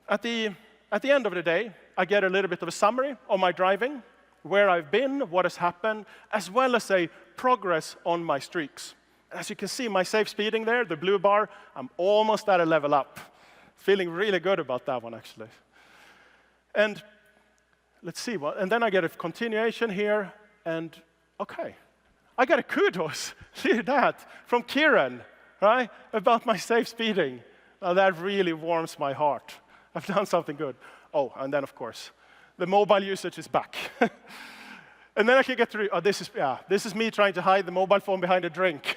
at the end of the day, I get a little bit of a summary of my driving, where I've been, what has happened, as well as a progress on my streaks. As you can see, my safe speeding there, the blue bar, I'm almost at a level up. Feeling really good about that one, actually. And let's see and then I get a continuation here, and okay. I got a kudos, see that, from Kiren, right, about my safe speeding. Now that really warms my heart. I've done something good. Oh, and then, of course, the mobile usage is back. And then I can get to, this is me trying to hide the mobile phone behind a drink.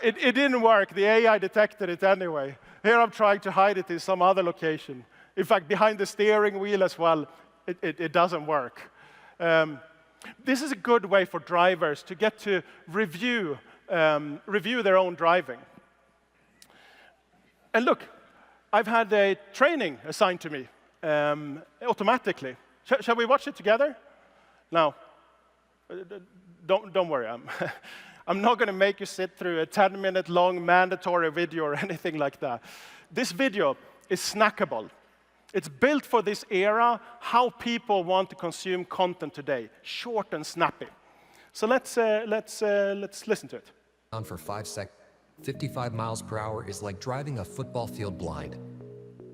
It didn't work. The AI detected it anyway. Here I'm trying to hide it in some other location. In fact, behind the steering wheel as well, it doesn't work. This is a good way for drivers to get to review their own driving. And look, I've had a training assigned to me automatically. Shall we watch it together? Now, don't worry. I'm not going to make you sit through a 10-minute long mandatory video or anything like that. This video is snackable. It's built for this era, how people want to consume content today, short and snappy. So let's listen to it.
On for 5 seconds. 55 miles per hour is like driving a football field blind.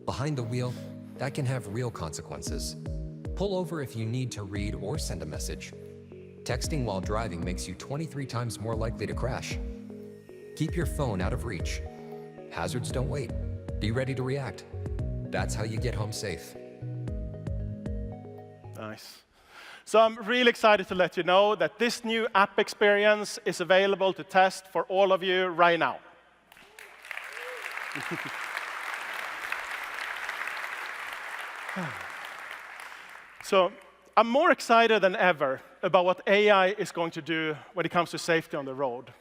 Behind the wheel, that can have real consequences. Pull over if you need to read or send a message. Texting while driving makes you 23 times more likely to crash. Keep your phone out of reach. Hazards don't wait. Be ready to react. That's how you get home safe.
Nice. So I'm really excited to let you know that this new app experience is available to test for all of you right now. So I'm more excited than ever about what AI is going to do when it comes to safety on the road.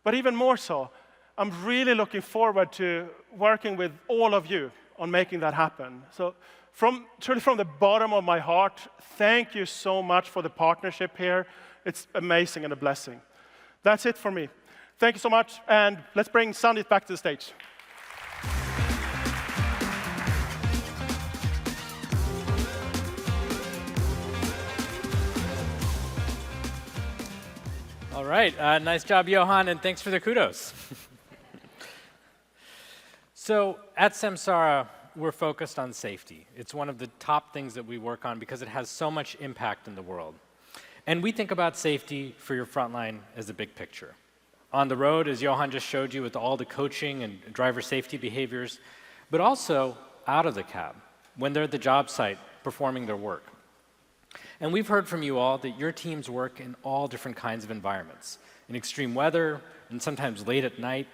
But even more so, I'm really looking forward to working with all of you on making that happen. So truly from the bottom of my heart, thank you so much for the partnership here. It's amazing and a blessing. That's it for me. Thank you so much, and let's bring Sanjit back to the stage.
All right, nice job, Johan, and thanks for the kudos. So at Samsara, we're focused on safety. It's one of the top things that we work on because it has so much impact in the world. And we think about safety for your frontline as a big picture. On the road, as Johan just showed you with all the coaching and driver safety behaviors, but also out of the cab, when they're at the job site performing their work. And we've heard from you all that your teams work in all different kinds of environments, in extreme weather, and sometimes late at night,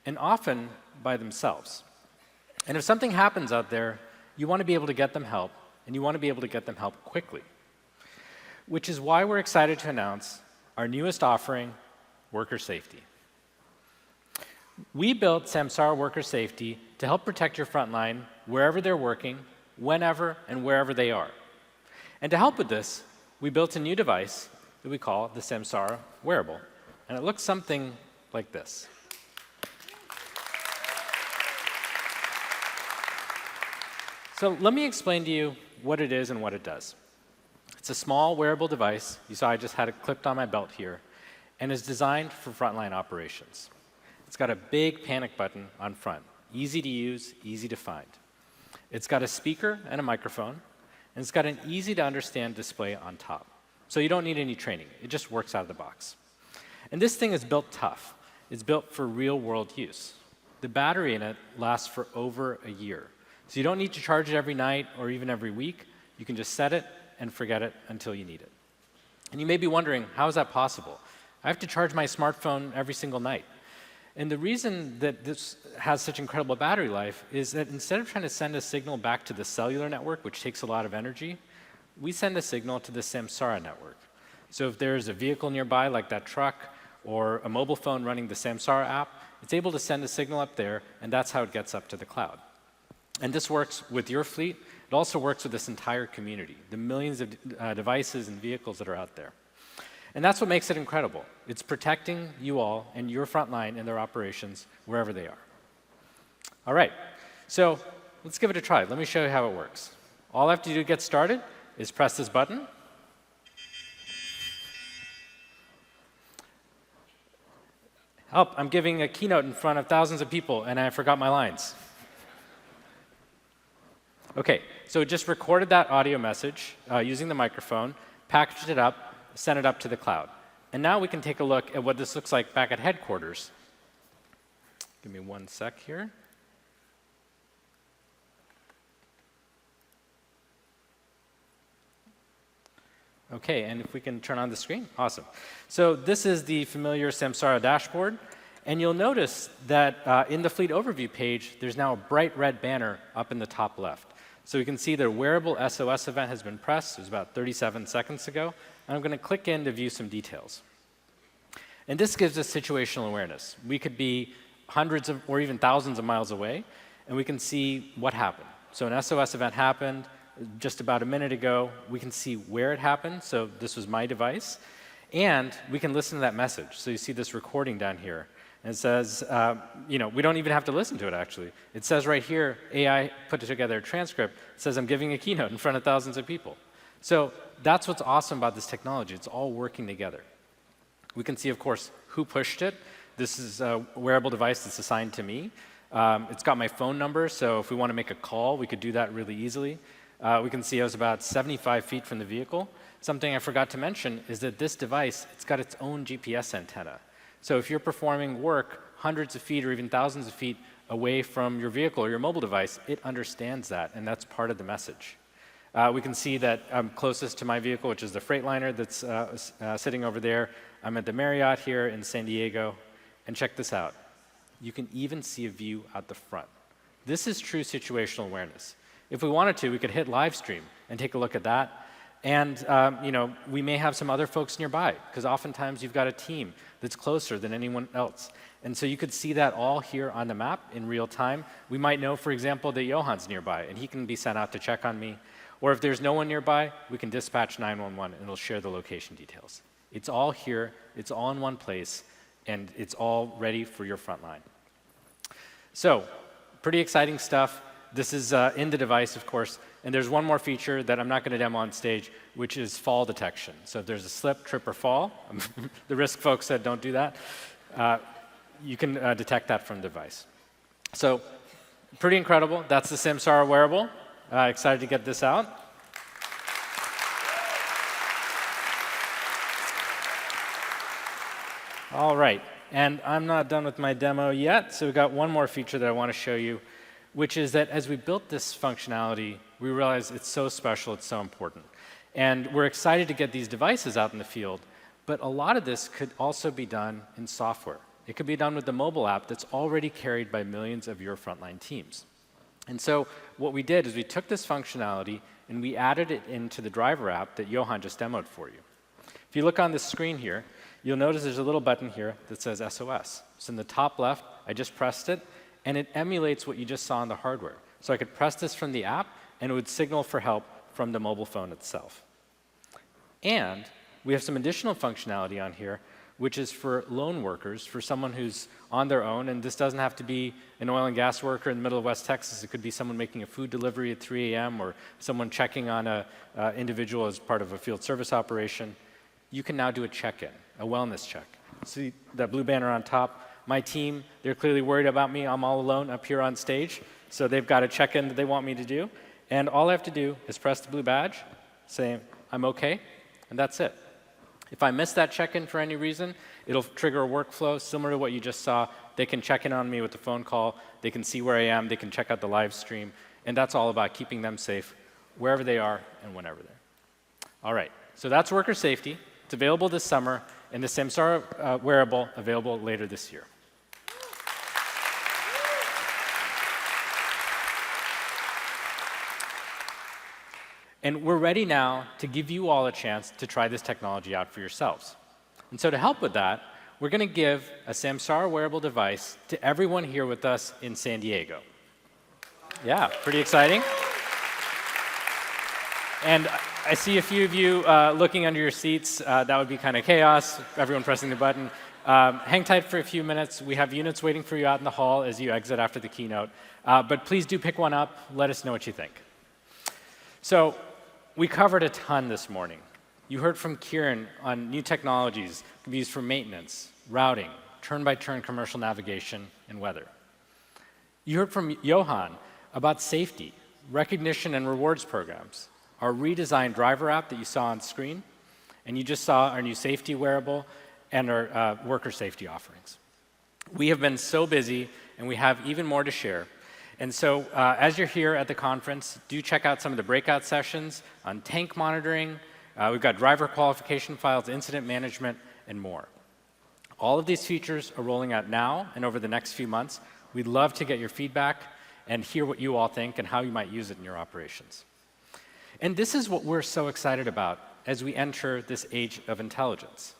and often by themselves. And if something happens out there, you want to be able to get them help, and you want to be able to get them help quickly. Which is why we're excited to announce our newest offering, Worker Safety. We built Samsara Worker Safety to help protect your frontline wherever they're working, whenever and wherever they are. And to help with this, we built a new device that we call the Samsara Wearable. And it looks something like this. So let me explain to you what it is and what it does. It's a small wearable device. You saw I just had it clipped on my belt here, and is designed for frontline operations. It's got a big panic button on front, easy to use, easy to find. It's got a speaker and a microphone, and it's got an easy to understand display on top. So you don't need any training. It just works out of the box. And this thing is built tough. It's built for real world use. The battery in it lasts for over a year. So you don't need to charge it every night or even every week. You can just set it and forget it until you need it. And you may be wondering, how is that possible? I have to charge my smartphone every single night. And the reason that this has such incredible battery life is that instead of trying to send a signal back to the cellular network, which takes a lot of energy, we send a signal to the Samsara network. So if there's a vehicle nearby, like that truck, or a mobile phone running the Samsara app, it's able to send a signal up there, and that's how it gets up to the cloud. And this works with your fleet. It also works with this entire community, the millions of devices and vehicles that are out there. And that's what makes it incredible. It's protecting you all and your frontline in their operations wherever they are. All right, so let's give it a try. Let me show you how it works. All I have to do to get started is press this button. Help, I'm giving a keynote in front of thousands of people and I forgot my lines. Okay, so it just recorded that audio message using the microphone, packaged it up, sent it up to the cloud. And now we can take a look at what this looks like back at headquarters. Give me one sec here. Okay, and if we can turn on the screen, awesome. So this is the familiar Samsara dashboard. And you'll notice that in the fleet overview page, there's now a bright red banner up in the top left. So you can see the wearable SOS event has been pressed. It was about 37 seconds ago. And I'm going to click in to view some details. And this gives us situational awareness. We could be hundreds of, or even thousands of miles away, and we can see what happened. So an SOS event happened just about a minute ago. We can see where it happened. So this was my device. And we can listen to that message. So you see this recording down here. And it says, we don't even have to listen to it, actually. It says right here, AI put together a transcript. It says, I'm giving a keynote in front of thousands of people. So that's what's awesome about this technology. It's all working together. We can see, of course, who pushed it. This is a wearable device that's assigned to me. It's got my phone number, so if we want to make a call, we could do that really easily. We can see I was about 75 feet from the vehicle. Something I forgot to mention is that this device, it's got its own GPS antenna. So if you're performing work hundreds of feet or even thousands of feet away from your vehicle or your mobile device, it understands that, and that's part of the message. We can see that I'm closest to my vehicle, which is the Freightliner that's sitting over there. I'm at the Marriott here in San Diego. And check this out. You can even see a view out the front. This is true situational awareness. If we wanted to, we could hit live stream and take a look at that. And we may have some other folks nearby, because oftentimes you've got a team that's closer than anyone else. And so you could see that all here on the map in real time. We might know, for example, that Johan's nearby, and he can be sent out to check on me. Or if there's no one nearby, we can dispatch 911, and it'll share the location details. It's all here, it's all in one place, and it's all ready for your front line. So, pretty exciting stuff. This is in the device, of course. And there's one more feature that I'm not going to demo on stage, which is fall detection. So if there's a slip, trip, or fall, the risk folks said don't do that, you can detect that from the device. So pretty incredible. That's the Samsara Wearable. Excited to get this out. All right. And I'm not done with my demo yet, so we've got one more feature that I want to show you, which is that as we built this functionality, we realized it's so special, it's so important. And we're excited to get these devices out in the field, but a lot of this could also be done in software. It could be done with the mobile app that's already carried by millions of your frontline teams. And so what we did is we took this functionality and we added it into the driver app that Johan just demoed for you. If you look on this screen here, you'll notice there's a little button here that says SOS. So in the top left, I just pressed it, and it emulates what you just saw on the hardware. So I could press this from the app, and it would signal for help from the mobile phone itself. And we have some additional functionality on here, which is for lone workers, for someone who's on their own. And this doesn't have to be an oil and gas worker in the middle of West Texas. It could be someone making a food delivery at 3 a.m. or someone checking on an individual as part of a field service operation. You can now do a check-in, a wellness check. See that blue banner on top? My team, they're clearly worried about me. I'm all alone up here on stage. So they've got a check-in that they want me to do. And all I have to do is press the blue badge, say I'm OK, and that's it. If I miss that check-in for any reason, it'll trigger a workflow similar to what you just saw. They can check in on me with a phone call. They can see where I am. They can check out the live stream. And that's all about keeping them safe wherever they are and whenever they're. All right, so that's worker safety. It's available this summer, and the Samsara Wearable available later this year. And we're ready now to give you all a chance to try this technology out for yourselves. And so to help with that, we're going to give a Samsara Wearable device to everyone here with us in San Diego. Yeah, pretty exciting. And I see a few of you looking under your seats. That would be kind of chaos, everyone pressing the button. Hang tight for a few minutes. We have units waiting for you out in the hall as you exit after the keynote. But please do pick one up. Let us know what you think. So we covered a ton this morning. You heard from Kiren on new technologies that can be used for maintenance, routing, turn-by-turn commercial navigation, and weather. You heard from Johan about safety, recognition and rewards programs, our redesigned driver app that you saw on screen, and you just saw our new safety wearable and our worker safety offerings. We have been so busy, and we have even more to share. And so as you're here at the conference, do check out some of the breakout sessions on tank monitoring. We've got driver qualification files, incident management, and more. All of these features are rolling out now and over the next few months. We'd love to get your feedback and hear what you all think and how you might use it in your operations. And this is what we're so excited about as we enter this age of intelligence.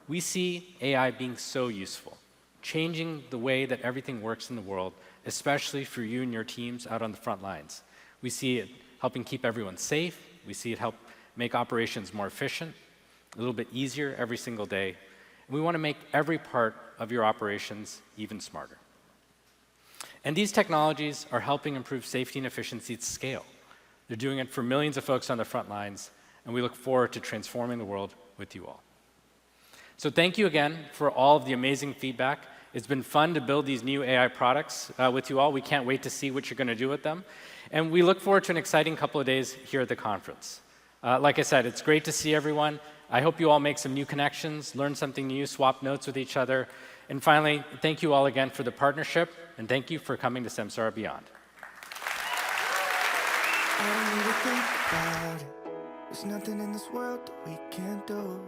We see AI being so useful, changing the way that everything works in the world, especially for you and your teams out on the front lines. We see it helping keep everyone safe. We see it help make operations more efficient, a little bit easier every single day. And we want to make every part of your operations even smarter. And these technologies are helping improve safety and efficiency at scale. They're doing it for millions of folks on the front lines, and we look forward to transforming the world with you all. So thank you again for all of the amazing feedback. It's been fun to build these new AI products with you all. We can't wait to see what you're going to do with them. And we look forward to an exciting couple of days here at the conference. Like I said, it's great to see everyone. I hope you all make some new connections, learn something new, swap notes with each other. And finally, thank you all again for the partnership, and thank you for coming to Samsara Beyond.
I don't need to think about it. There's nothing in this world that we can't do.